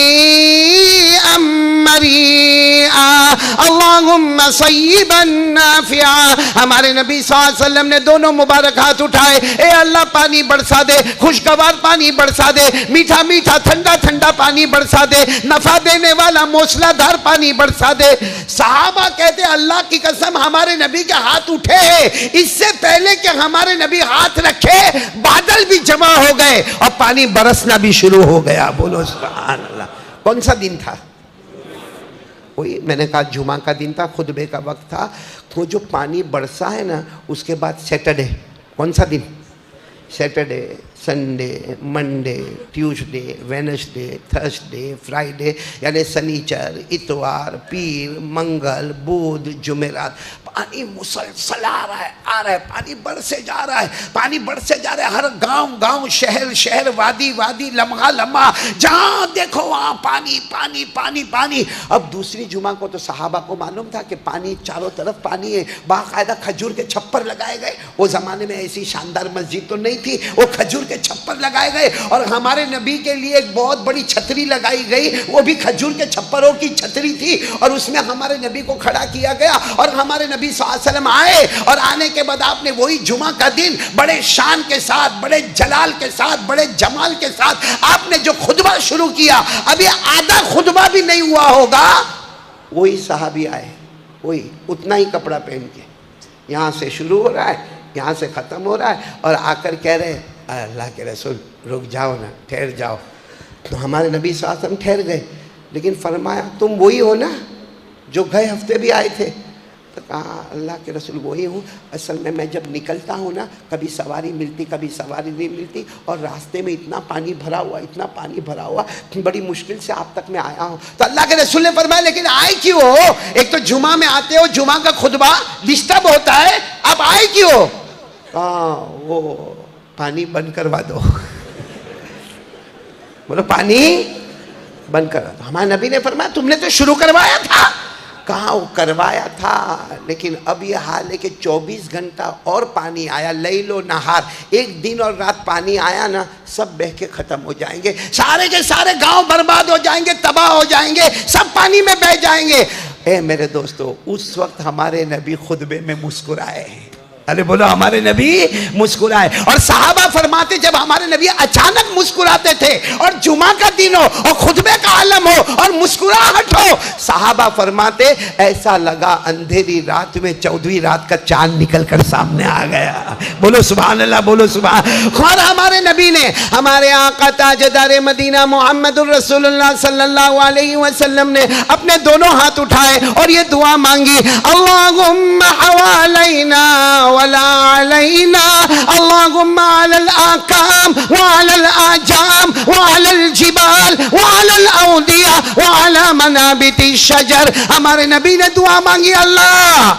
हनीअम मरीआ अल्लाहुम्मा सय्यिबन नाफ़िआ। हमारे नबी सल्लल्लाहु अलैहि वसल्लम ने दोनों मुबारक हाथ उठाए, ए अल्लाह पानी बरसा दे, खुशगवार पानी बरसा दे, मीठा मीठा ठंडा ठंडा पानी बरसा दे, नफा देने वाला मूसलाधार पानी बरसा दे। सहाबा कहते अल्लाह की कसम हमारे नबी के हाथ उठे हैं, इससे पहले कि हमारे नबी हाथ रखे बादल भी जमा हो गए और पानी बरसना भी शुरू हो गया। बोलो सुभान अल्लाह। कौन सा दिन था, वही मैंने कहा जुमा का दिन था, खुतबे का वक्त था। वो जो पानी बरसा है ना, उसके बाद सैटरडे, कौन सा दिन, Saturday, Sunday, Monday, Tuesday, Wednesday, Thursday, Friday, यानी शनिचर, इतवार, पीर, मंगल, बुध, जुमेरात, पानी मुसलसल आ रहा है, पानी बरसे जा रहा है, पानी बरसे जा रहा है। हर गांव गांव, शहर शहर, वादी वादी, लम्हा लम्हा, जहां देखो वहां पानी पानी पानी पानी। अब दूसरी जुमा को तो सहाबा को मालूम था कि पानी चारों तरफ पानी है, बाकायदा खजूर के छप्पर लगाए गए। वो जमाने में ऐसी शानदार मस्जिद तो नहीं थी, वो खजूर के छप्पर लगाए गए और हमारे नबी के लिए एक बहुत बड़ी छतरी लगाई गई, वो भी खजूर के छप्परों की छतरी थी और उसमें हमारे नबी को खड़ा किया गया और हमारे नबी सल्लल्लाहु अलैहि वसल्लम आए। और आने के बाद आपने वही जुमा का दिन बड़े शान के साथ, बड़े जलाल के साथ, बड़े जमाल के साथ आपने जो खुतबा शुरू किया, अभी आधा खुतबा भी नहीं हुआ होगा, वही सहाबी आए, वही उतना ही कपड़ा पहन के, यहाँ से शुरू हो रहा है, यहाँ से ख़त्म हो रहा है और आकर कह रहे अल्लाह के रसूल रुक जाओ ना, ठहर जाओ। तो हमारे नबी सल्लल्लाहु अलैहि वसल्लम ठहर गए, लेकिन फरमाया तुम वही हो ना जो गए हफ्ते भी आए थे? तो कहा अल्लाह के रसूल वही हूँ। असल में मैं जब निकलता हूँ ना, कभी सवारी मिलती कभी सवारी नहीं मिलती, और रास्ते में इतना पानी भरा हुआ, इतना पानी भरा हुआ, बड़ी मुश्किल से आप तक मैं आया हूँ। तो अल्लाह के रसूल ने फरमाया लेकिन आए क्यों हो? एक तो जुमा में आते हो, जुमा का खुतबा डिस्टर्ब होता है, आप आए क्यों? वो पानी बंद करवा दो। बोलो पानी बंद करवा दो। हमारे नबी ने फरमाया तुमने तो शुरू करवाया था। कहाँ वो करवाया था, लेकिन अब ये हाल है कि 24 घंटा और पानी आया, लैलो नहार, एक दिन और रात पानी आया ना, सब बह के खत्म हो जाएंगे, सारे के सारे गांव बर्बाद हो जाएंगे, तबाह हो जाएंगे, सब पानी में बह जाएंगे। ए मेरे दोस्तों, उस वक्त हमारे नबी खुतबे में मुस्कुराए। अरे बोलो हमारे नबी मुस्कुराए। और सहाबा फरमाते जब हमारे नबी अचानक मुस्कुराते थे और जुमा का दिन हो और खुतबे का आलम हो और मुस्कुराहट हो, सहाबा फरमाते ऐसा लगा अंधेरी रात में 14वीं रात का चांद निकल कर सामने आ गया। बोलो सुभान अल्लाह, बोलो सुभान। और हमारे नबी ने, हमारे आका ताजदार मदीना मुहम्मदुर रसूलुल्लाह सल्लल्लाहु अलैहि वसल्लम ने अपने दोनों हाथ उठाए और ये दुआ मांगी, अल्लाहुम्मा हवालैना वला अलैना, अल्लाहुम्मा अलल आकाम व अलल आजाम व अलल जिबाल व अलल औदिया व अला मनाबिति शजर। हमारे नबी ने दुआ मांगी, अल्लाह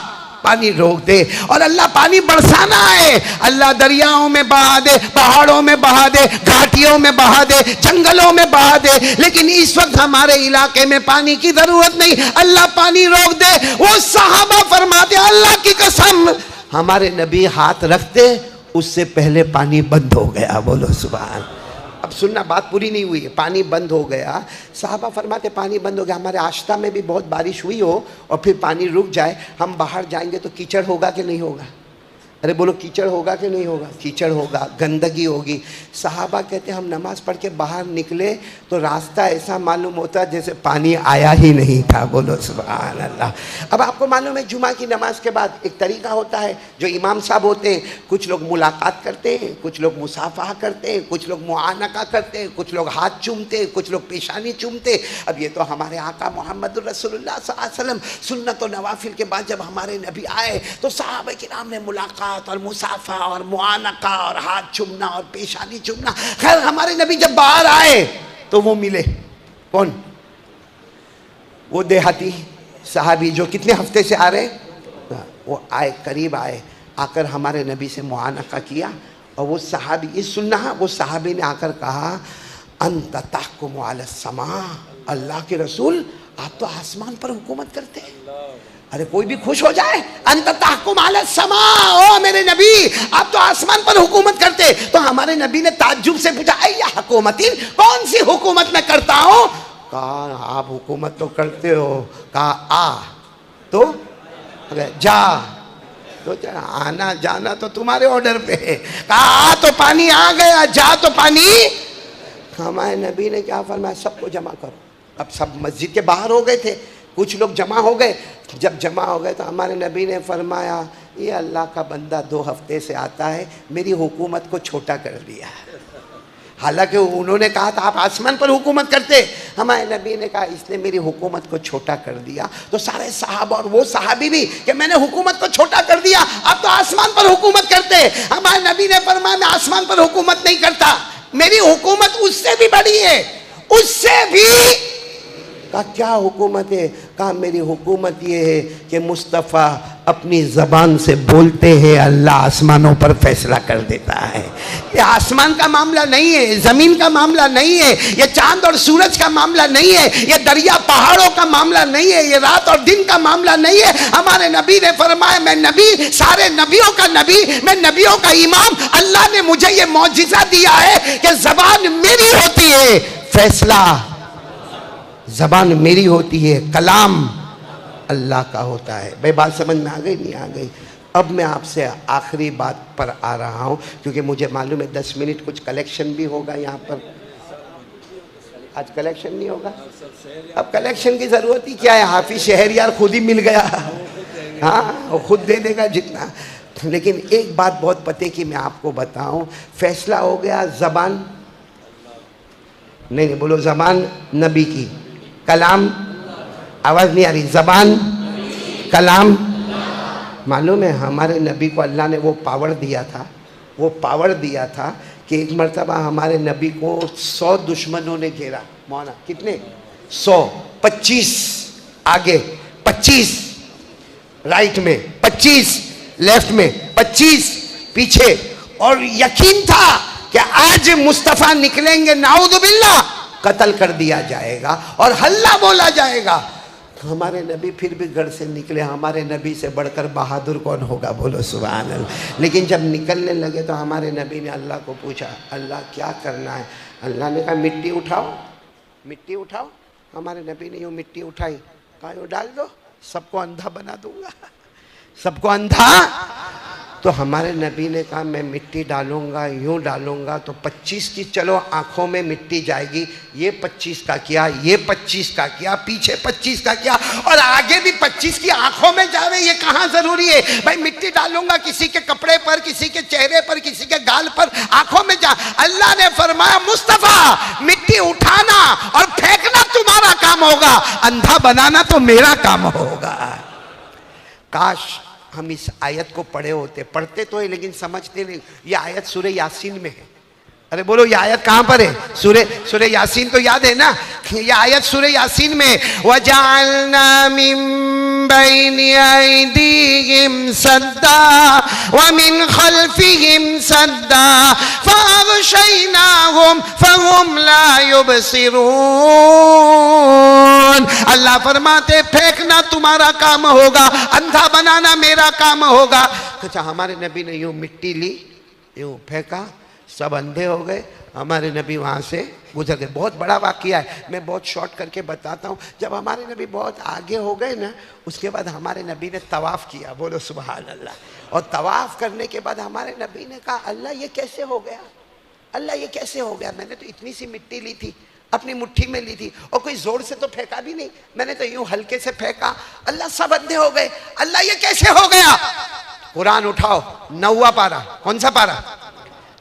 पानी रोक दे और अल्लाह पानी बरसाना है, अल्लाह दरियाओं में बहा दे, पहाड़ों में बहा दे, घाटियों में बहा दे, जंगलों में बहा दे, लेकिन इस वक्त हमारे इलाके में पानी की जरूरत नहीं, अल्लाह पानी रोक दे। वो सहाबा फरमाते अल्लाह की कसम, हमारे नबी हाथ रखते उससे पहले पानी बंद हो गया। बोलो सुभान। अब सुनना, बात पूरी नहीं हुई है। पानी बंद हो गया, साहबा फरमाते पानी बंद हो गया, हमारे आश्ता में भी बहुत बारिश हुई हो और फिर पानी रुक जाए, हम बाहर जाएंगे तो कीचड़ होगा कि नहीं होगा? अरे बोलो कीचड़ होगा कि नहीं होगा? कीचड़ होगा, गंदगी होगी। सहाबा कहते हम नमाज पढ़ के बाहर निकले तो रास्ता ऐसा मालूम होता जैसे पानी आया ही नहीं था। बोलो सुभान अल्लाह। अब आपको मालूम है जुमा की नमाज के बाद एक तरीका होता है, जो इमाम साहब होते हैं, कुछ लोग मुलाकात करते हैं, कुछ लोग मुसाफा करते हैं, कुछ लोग मुआनका करते हैं, कुछ लोग हाथ चूमते हैं, कुछ लोग पेशानी चूमते। अब ये तो हमारे आका मोहम्मद रसूलुल्लाह सल्लल्लाहु अलैहि वसल्लम सुन्नत और नवाफिल के बाद जब हमारे नबी आए तो सहाबा किराम ने मुलाकात और मुसाफा और मुआनका और हाथ चूमना और पेशानी चूमना। खैर हमारे नबी जब बाहर आए तो वो मिले, कौन? वो देहाती सहाबी जो कितने हफ्ते से आ रहे, वो आए, करीब आए, आकर हमारे नबी से मुआनका किया। और वो सहाबी, ये सुनना, वो सहाबी ने आकर कहा अंत तहकुमु अला समा, अल्लाह के रसूल आप तो आसमान पर हुकूमत करते हैं। अरे कोई भी खुश हो जाए, अंत तहकुम अला समा, ओ मेरे नबी आप तो आसमान पर हुकूमत करते। तो हमारे नबी ने ताज्जुब से पूछा अय्या हुकूमतिन, कौन सी हुकूमत मैं करता हूँ? कहा आप हुकूमत तो करते हो। कहा आ तो जा, तो आना जाना तो तुम्हारे ऑर्डर पे है। कहा आ तो पानी आ गया, जा तो पानी। हमारे नबी ने क्या फरमाया, सबको जमा करो। अब सब मस्जिद के बाहर हो गए थे, कुछ लोग जमा हो गए। जब जमा हो गए तो हमारे नबी ने फरमाया ये अल्लाह का बंदा 2 हफ्ते से आता है, मेरी हुकूमत को छोटा कर दिया। हालांकि उन्होंने कहा था आप आसमान पर हुकूमत करते, हमारे नबी ने कहा इसने मेरी हुकूमत को छोटा कर दिया। तो सारे सहाबा और वो सहाबी भी कि मैंने हुकूमत को छोटा कर दिया, अब तो आसमान पर हुकूमत करते। हमारे नबी ने फरमाया मैं आसमान पर हुकूमत नहीं करता, मेरी हुकूमत उससे भी बड़ी है, उससे भी। कहा क्या हुकूमत है? कहा मेरी हुकूमत ये है कि मुस्तफ़ा अपनी ज़बान से बोलते हैं, अल्लाह आसमानों पर फैसला कर देता है। ये आसमान का मामला नहीं है, ज़मीन का मामला नहीं है, ये चांद और सूरज का मामला नहीं है, ये दरिया पहाड़ों का मामला नहीं है, ये रात और दिन का मामला नहीं है। हमारे नबी ने फरमाया मैं नबी, सारे नबियों का नबी, मैं नबियों का इमाम। अल्लाह ने मुझे ये मौजिज़ा दिया है कि ज़बान मेरी होती है, फैसला ज़बान मेरी होती है, कलाम अल्लाह का होता है। भाई बात समझ में आ गई, नहीं आ गई? अब मैं आपसे आखिरी बात पर आ रहा हूँ, क्योंकि मुझे मालूम है 10 मिनट कुछ कलेक्शन भी होगा यहाँ पर। आज कलेक्शन नहीं होगा, अब कलेक्शन की ज़रूरत ही क्या है? हाफिज शहरियार खुद ही मिल गया, हाँ वो खुद दे देगा जितना। लेकिन एक बात बहुत पते की मैं आपको बताऊं, फैसला हो गया जबान, नहीं बोलो, जबान नबी की, कलाम, आवाज नहीं आ रही, जबान कलाम। मालूम है हमारे नबी को अल्लाह ने वो पावर दिया था, वो पावर दिया था कि एक मरतबा हमारे नबी को 100 दुश्मनों ने घेरा। मौना कितने? 100, 25 आगे, 25 राइट में, 25 लेफ्ट में, 25 पीछे, और यकीन था कि आज मुस्तफा निकलेंगे, नाउजुबिल्लाह, कत्ल कर दिया जाएगा और हल्ला बोला जाएगा। हमारे नबी फिर भी घर से निकले। हमारे नबी से बढ़कर बहादुर कौन होगा, बोलो सुभान अल्लाह। लेकिन जब निकलने लगे तो हमारे नबी ने अल्लाह को पूछा, अल्लाह क्या करना है? अल्लाह ने कहा मिट्टी उठाओ, मिट्टी उठाओ। हमारे नबी ने यूँ मिट्टी उठाई, कहा यूँ डाल दो, सबको अंधा बना दूंगा, सबको अंधा। तो हमारे नबी ने कहा मैं मिट्टी डालूंगा, यूं डालूंगा तो 25 की चलो आंखों में मिट्टी जाएगी, ये 25 का किया, ये 25 का किया, पीछे 25 का किया, और आगे भी 25 की आंखों में जावे, ये कहां जरूरी है भाई? मिट्टी डालूंगा किसी के कपड़े पर, किसी के चेहरे पर, किसी के गाल पर, आंखों में जा। अल्लाह ने फरमाया मुस्तफा मिट्टी उठाना और फेंकना तुम्हारा काम होगा, अंधा बनाना तो मेरा काम होगा। काश हम इस आयत को पढ़े होते, पढ़ते तो है लेकिन समझते नहीं। ये आयत सूरह यासीन में है। अरे बोलो ये आयत कहां पर है? सूरह यासीन तो याद है ना? ये आयत सूरह यासीन में, वजअलना मिन बैनि अयदीहिम सद्दा व मिन खल्फिहिम सद्दा फअग़शयनाहुम फहुम ला युबसिरून। अल्लाह फरमाते फेंकना तुम्हारा काम होगा, अंधा बनाना मेरा काम होगा। अच्छा, हमारे नबी ने यूं मिट्टी ली, यूं फेंका, सब अंधे हो गए। हमारे नबी वहाँ से गुजर गए। बहुत बड़ा वाक़या है, मैं बहुत शॉर्ट करके बताता हूँ। जब हमारे नबी बहुत आगे हो गए ना, उसके बाद हमारे नबी ने तवाफ़ किया, बोलो सुभान अल्लाह। और तवाफ़ करने के बाद हमारे नबी ने कहा अल्लाह ये कैसे हो गया, अल्लाह ये कैसे हो गया? मैंने तो इतनी सी मिट्टी ली थी, अपनी मुट्ठी में ली थी, और कोई जोर से तो फेंका भी नहीं, मैंने तो यूं हल्के से फेंका, अल्लाह सब अंधे हो गए, अल्लाह ये कैसे हो गया? कुरान उठाओ, 9वां पारा, कौन सा पारा?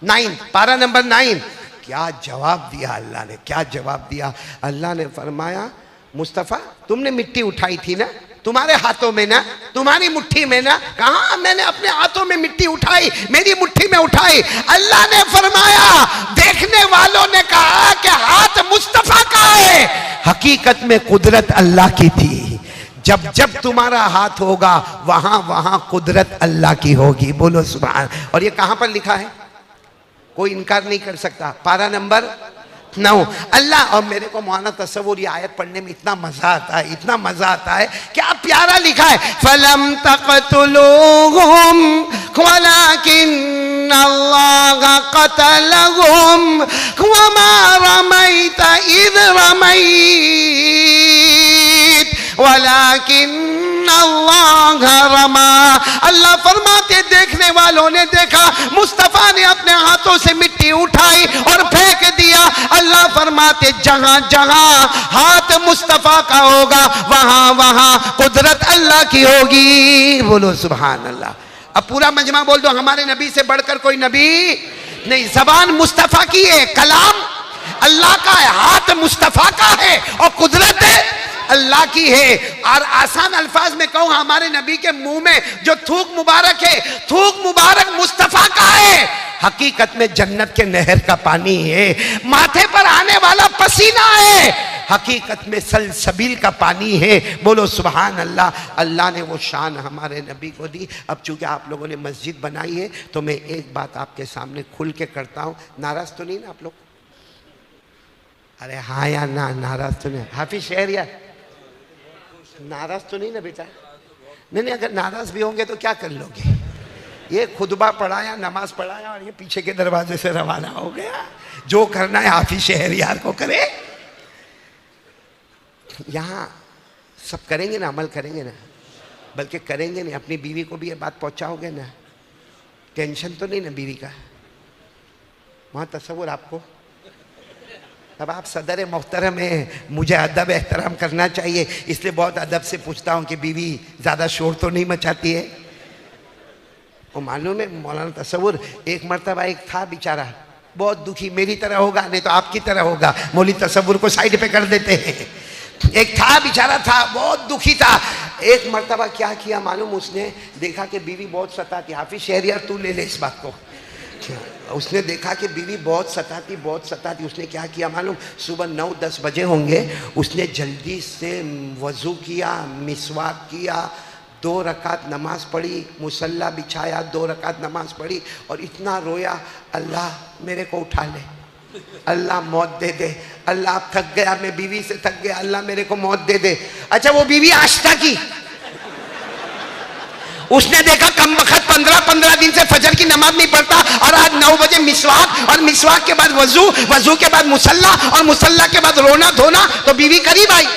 9, पारा नंबर 9। क्या जवाब दिया अल्लाह ने, क्या जवाब दिया? अल्लाह ने फरमाया मुस्तफ़ा तुमने मिट्टी उठाई थी ना, तुम्हारे हाथों में ना, तुम्हारी मुट्ठी में ना। कहा मैंने अपने हाथों में मिट्टी उठाई, मेरी मुट्ठी में उठाई। अल्लाह ने फरमाया, देखने वालों ने कहा कि हाथ मुस्तफ़ा का है, हकीकत में कुदरत अल्लाह की थी। जब जब तुम्हारा हाथ होगा वहां वहां कुदरत अल्लाह की होगी, बोलो सुभान। और ये कहां पर लिखा है? कोई इनकार नहीं कर सकता। पारा नंबर 9। अल्लाह, और मेरे को मौलाना तसव्वुर ये आयत पढ़ने में इतना मजा आता है, इतना मजा आता है, क्या प्यारा लिखा है। फलम तक़तुलूहुम वलाकिन अल्लाह क़तलहुम वमा रमैता इज़ रमैत वलाकिन अल्लाह रमा। अल्लाह फरमाते देखने वालों ने देखा, मुस्तफा ने अपने हाथों से मिट्टी उठाई और फेंक दिया। अल्लाह फरमाते जहां जहां हाथ मुस्तफा का होगा वहां वहां कुदरत अल्लाह की होगी, बोलो सुभान अल्लाह। अब पूरा मजमा बोल दो, हमारे नबी से बढ़कर कोई नबी नहीं। जबान मुस्तफा की है, कलाम अल्लाह का है, हाथ मुस्तफा का है और कुदरत अल्लाह की है। और आसान अल्फाज में कहूं, हमारे नबी के मुंह में जो थूक मुबारक है, थूक मुबारक मुस्तफा का है, हकीकत में जन्नत के नहर का पानी है। माथे पर आने वाला पसीना है, हकीकत में सलसबील का पानी है, बोलो सुभान अल्लाह। अल्लाह ने वो शान हमारे नबी को दी। अब चूंकि आप लोगों ने मस्जिद बनाई है तो मैं एक बात आपके सामने खुल के करता हूं। नाराज तो नहीं ना आप लोग? अरे हाँ या ना, नाराज तो नहीं? हाफिज शहरियार नाराज तो नहीं ना बेटा? नहीं, अगर नाराज भी होंगे तो क्या कर लोगे? ये खुतबा पढ़ाया, नमाज पढ़ाया और ये पीछे के दरवाजे से रवाना हो गया। जो करना है हाफिज शहरियार को करे। यहाँ सब करेंगे ना, अमल करेंगे ना, बल्कि करेंगे नहीं, अपनी बीवी को भी ये बात पहुंचाओगे ना? टेंशन तो नहीं ना बीवी का? वहाँ तसव्वुर आपको। अब आप सदर मोहतरम हैं, मुझे अदब एहतराम करना चाहिए, इसलिए बहुत अदब से पूछता हूँ कि बीवी ज़्यादा शोर तो नहीं मचाती है? वो मालूम है मौलाना तसव्वुर, एक मरतबा एक था बेचारा बहुत दुखी, मेरी तरह होगा नहीं तो आपकी तरह होगा, मौली तसव्वुर को साइड पे कर देते हैं। एक था बेचारा था बहुत दुखी था। एक मरतबा क्या किया मालूम, उसने देखा कि बीवी बहुत सताती, हाफिज शहरियार तू ले ले इस बात को, उसने देखा कि बीवी बहुत सताती। उसने क्या किया मालूम, सुबह 9-10 बजे होंगे, उसने जल्दी से वज़ू किया, मिसवाक किया, 2 रकात नमाज पढ़ी, मुसल्ला बिछाया, 2 रकात नमाज पढ़ी और इतना रोया, अल्लाह मेरे को उठा ले, अल्लाह मौत दे दे, अल्लाह अब थक गया, मैं बीवी से थक गया, अल्लाह मेरे को मौत दे दे। अच्छा वो बीवी आस्था की, उसने देखा कम वक्त 15 दिन से फजर की नमाज नहीं पढ़ता और आज 9 बजे मिसवाक और मिसवाक के बाद वजू, वजू के बाद मुसल्ला और मुसल्ला के बाद रोना धोना, तो बीवी करीब आई।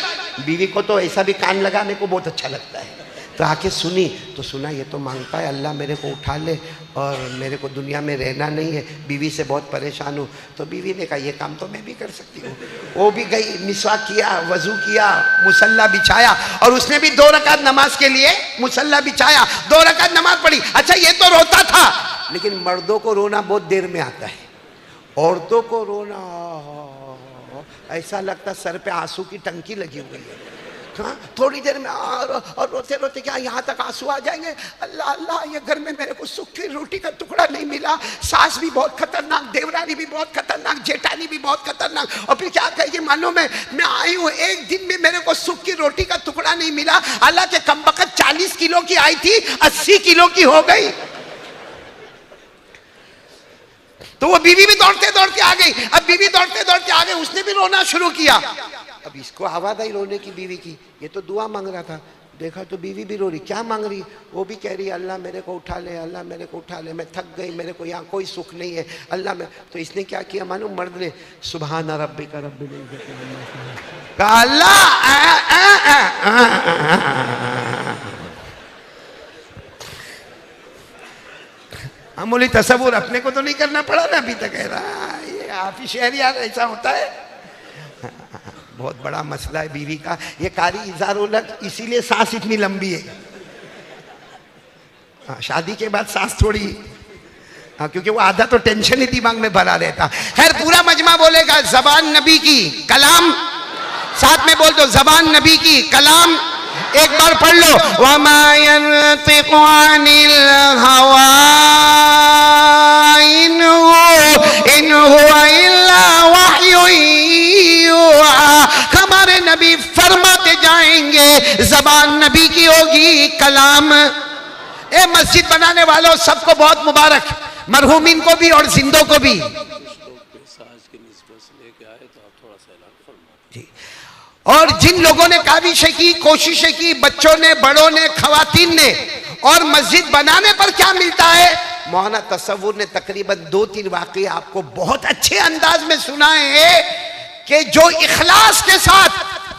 बीवी को तो ऐसा भी कान लगाने को बहुत अच्छा लगता है, तो आके सुनी तो सुना ये तो मांगता है अल्लाह मेरे को उठा ले और मेरे को दुनिया में रहना नहीं है, बीवी से बहुत परेशान हूँ। तो बीवी ने कहा ये काम तो मैं भी कर सकती हूँ। वो भी गई, मिसवाक किया, वजू किया, मुसल्ला बिछाया और उसने भी 2 रकात नमाज के लिए मुसल्ला बिछाया, 2 रकात नमाज पढ़ी। अच्छा ये तो रोता था, लेकिन मर्दों को रोना बहुत देर में आता है, औरतों को रोना ऐसा लगता सर पे आंसू की टंकी लगी हुई है। हाँ, थोड़ी देर में और रोते रोते क्या यहाँ तक आंसू आ जाएंगे, अल्लाह अल्लाह ये घर में मेरे को सूख की रोटी का टुकड़ा नहीं मिला, सास भी बहुत खतरनाक, देवरानी भी बहुत खतरनाक, जेठानी भी बहुत खतरनाक, और फिर क्या कहेगी मानो मैं आई हूँ, एक दिन में मेरे को सूख की रोटी का टुकड़ा नहीं मिला, अल्लाह के कमबख्त 40 किलो की आई थी 80 किलो की हो गई। तो वो बीवी भी दौड़ते दौड़ते आ गई। अब बीवी दौड़ते दौड़ते आ गई, उसने भी रोना शुरू किया। अब इसको आवाज आई रोने की बीवी की, ये तो दुआ मांग रहा था, देखा तो बीवी भी रो रही। क्या मांग रही? वो भी कह रही अल्लाह मेरे को उठा ले, अल्लाह मेरे को उठा ले, मैं थक गई, मेरे को यहाँ कोई सुख नहीं है, अल्लाह में। तो इसने क्या किया मालूम, मर्द ने सुभान रब्बिका रब्बिल इज्जति कहा, अल्लाह मामूली तसव्वुर अपने को तो नहीं करना पड़ा ना अभी तक, कह रहा ये हाफिज शहरियार ऐसा होता है। बहुत बड़ा मसला है बीवी का, ये कारी इज़ार उलट, इसीलिए सांस इतनी लंबी है। हाँ, शादी के बाद सांस थोड़ी, हाँ, क्योंकि वो आधा तो टेंशन ही दिमाग में भरा रहता। खैर पूरा मजमा बोलेगा ज़बान नबी की, कलाम साथ में बोल दो, ज़बान नबी की, कलाम एक बार पढ़ लो, वमा यंतिक़ु अनिल हवा इन हुवा इल्ला वह्युन यूहा। हमारे नबी फरमाते जाएंगे, जबान नबी की होगी, कलाम। ए मस्जिद बनाने वालों सबको बहुत मुबारक, मरहूमिन को भी और जिंदों को भी। और जिन लोगों ने काविशें की, कोशिशें की, बच्चों ने, बड़ों ने, खवातीन ने, और मस्जिद बनाने पर क्या मिलता है, मौलाना तसव्वुर ने तकरीबन 2-3 वाक़े आपको बहुत अच्छे अंदाज में सुनाए हैं कि जो इखलास के साथ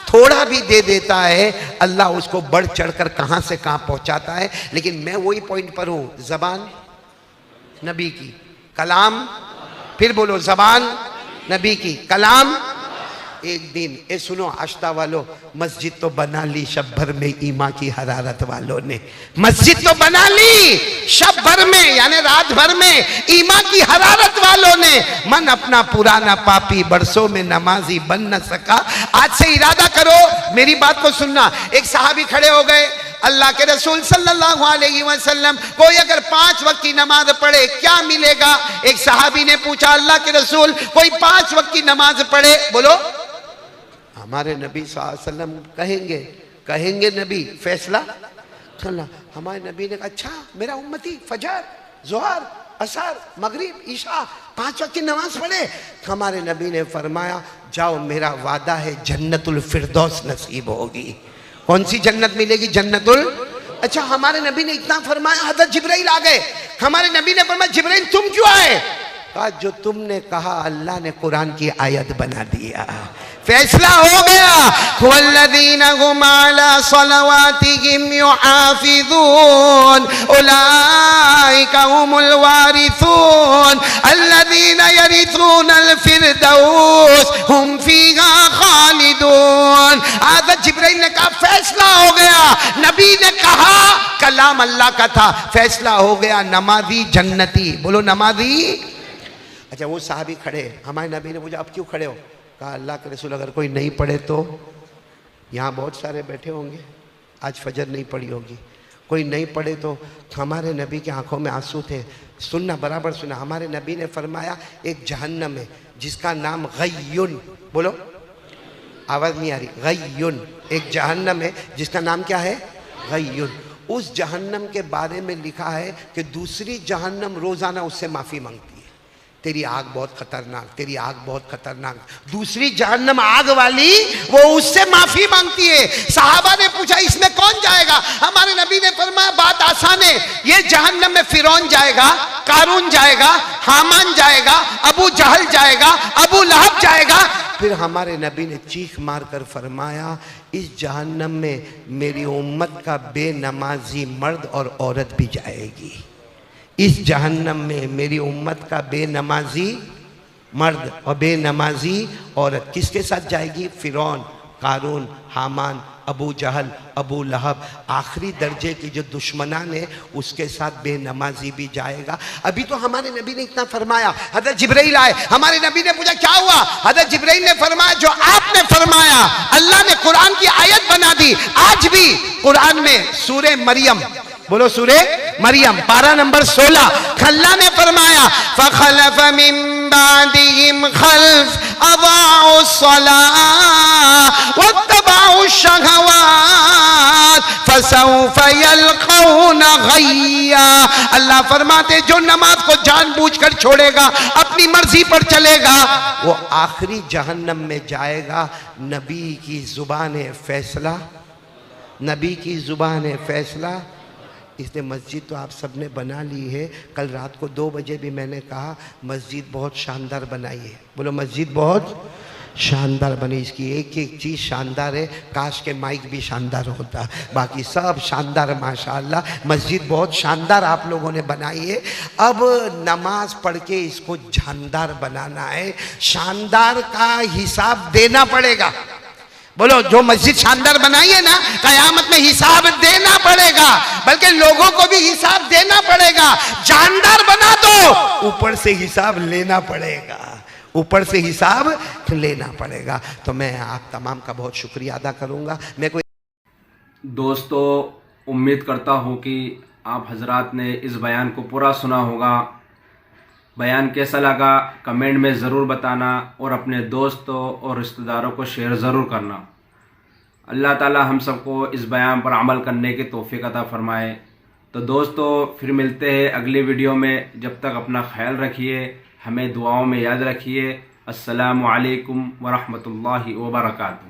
थोड़ा भी दे देता है, अल्लाह उसको बढ़ चढ़कर कहां से कहां पहुंचाता है। लेकिन मैं वही पॉइंट पर हूं, जबान नबी की, कलाम, फिर बोलो जबान नबी की, कलाम। एक दिन ये सुनो आश्ता वालों, मस्जिद तो बना ली शब भर में ईमा की हरारत वालों ने, मस्जिद तो बना ली शब भर में यानी रात भर में ईमा की हरारत वालों ने, मन अपना पुराना पापी बरसों में नमाजी बन न सका। आज से इरादा करो, मेरी बात को सुनना। एक सहाबी खड़े हो गए, अल्लाह के रसूल सल्लल्लाहु अलैहि वसल्लम, कोई अगर 5 वक्त की नमाज पढ़े क्या मिलेगा? एक सहाबी ने पूछा, अल्लाह के रसूल कोई 5 वक्त की नमाज पढ़े, बोलो हमारे नबी सल्लल्लाहु अलैहि वसल्लम कहेंगे नबी फैसला। हमारे नबी ने कहा अच्छा मेरा उम्मती फजर, जोहर, असर, मगरिब, ईशा 5 वक्त की नमाज पढ़े। हमारे नबी ने फरमाया जाओ मेरा वादा है जन्नतुल फिरदौस नसीब होगी। कौन सी जन्नत मिलेगी? जन्नतुल। अच्छा हमारे नबी ने इतना फरमाया, हज़रत जिब्राइल आ गए। हमारे नबी ने फरमाया जिब्राइल तुम क्यों आए? कहा जो तुमने कहा अल्लाह ने कुरान की आयत बना दिया, फैसला हो गया। वल्लज़ीना हुम अला सलवातिहिम युहाफ़िज़ून उलाइका हुमुल वारिसून अल्लज़ीना यरिसूनल फिरदौस हुम फ़ीहा खालिदून। हज़रत जिब्राइल ने कहा फैसला हो गया। नबी ने कहा कलाम अल्लाह का था, फैसला हो गया, नमाजी जन्नती। बोलो नमाजी। अच्छा, वो साहबी खड़े, हमारे नबी ने पूछा आप क्यों खड़े हो? कहा अल्लाह के रसूल अगर कोई नहीं पढ़े तो, यहाँ बहुत सारे बैठे होंगे, आज फजर नहीं पड़ी होगी, कोई नहीं पढ़े तो। हमारे नबी की आंखों में आंसू थे। सुनना, बराबर सुना, हमारे नबी ने फरमाया एक जहन्नम है जिसका नाम गय्युन, बोलो आवाज़ नहीं आ रही, गय्युन, एक जहन्नम है जिसका नाम क्या है? गय्युन। उस जहन्नम के बारे में लिखा है कि दूसरी जहन्नम रोज़ाना उससे माफ़ी मांगती है, तेरी आग बहुत खतरनाक, तेरी आग बहुत खतरनाक। दूसरी जहन्नम आग वाली वो उससे माफी मांगती है। साहबा ने पूछा इसमें कौन जाएगा? हमारे नबी ने फरमाया बात आसान है, ये जहन्नम में फिरौन जाएगा, कारून जाएगा, हामान जाएगा, अबू जहल जाएगा, अबू लहब जाएगा। फिर हमारे नबी ने चीख मार कर फरमाया इस जहन्नम में मेरी उम्मत का बेनमाजी मर्द और औरत भी जाएगी। इस जहन्नम में मेरी उम्मत का बेनमाजी मर्द और बेनमाजी औरत किसके साथ जाएगी? फिरौन, कारून, हामान, अबू जहल, अबू लहब, आखिरी दर्जे की जो दुश्मनान है उसके साथ बेनमाजी भी जाएगा। अभी तो हमारे नबी ने इतना फरमाया, हज़रत जिब्राइल आए, हमारे नबी ने पूछा क्या हुआ? हज़रत जिब्राइल ने फरमाया जो आपने फरमाया अल्लाह ने कुरान की आयत बना दी। आज भी कुरान में सूरे मरियम, बोलो सूरे मरियम, पारा नंबर 16, अल्लाह ने फरमाया फखलफ मिन बादिहिम खल्फ अदाउ स्सलाह वत्तबाउ शहवात फसौफ यल्कौन गय्या। अल्लाह फरमाते जो नमाज को जानबूझकर छोड़ेगा, अपनी मर्जी पर चलेगा, वो आखिरी जहन्नम में जाएगा। नबी की जुबान है फैसला, नबी की जुबान है फैसला। इसलिए मस्जिद तो आप सब ने बना ली है। कल रात को 2 बजे भी मैंने कहा मस्जिद बहुत शानदार बनाई है, बोलो मस्जिद बहुत शानदार बनी। इसकी एक एक चीज़ शानदार है, काश के माइक भी शानदार होता, बाकी सब शानदार माशाअल्लाह। मस्जिद बहुत शानदार आप लोगों ने बनाई है। अब नमाज पढ़ के इसको शानदार बनाना है, शानदार का हिसाब देना पड़ेगा। बोलो जो मस्जिद शानदार बनाई है ना, कयामत में हिसाब देना पड़ेगा, बल्कि लोगों को भी हिसाब देना पड़ेगा। जानदार बना दो, ऊपर से हिसाब लेना पड़ेगा, ऊपर से हिसाब लेना पड़ेगा। तो मैं आप तमाम का बहुत शुक्रिया अदा करूंगा। मैं कोई दोस्तों, उम्मीद करता हूं कि आप हजरात ने इस बयान को पूरा सुना होगा। बयान कैसा लगा कमेंट में ज़रूर बताना और अपने दोस्तों और रिश्तेदारों को शेयर ज़रूर करना। अल्लाह ताला हम सबको इस बयान पर अमल करने की तौफीक अता फरमाए। तो दोस्तों फिर मिलते हैं अगली वीडियो में। जब तक अपना ख्याल रखिए, हमें दुआओं में याद रखिए। अस्सलामु अलैकुम व रहमतुल्लाहि व बरकातुहू।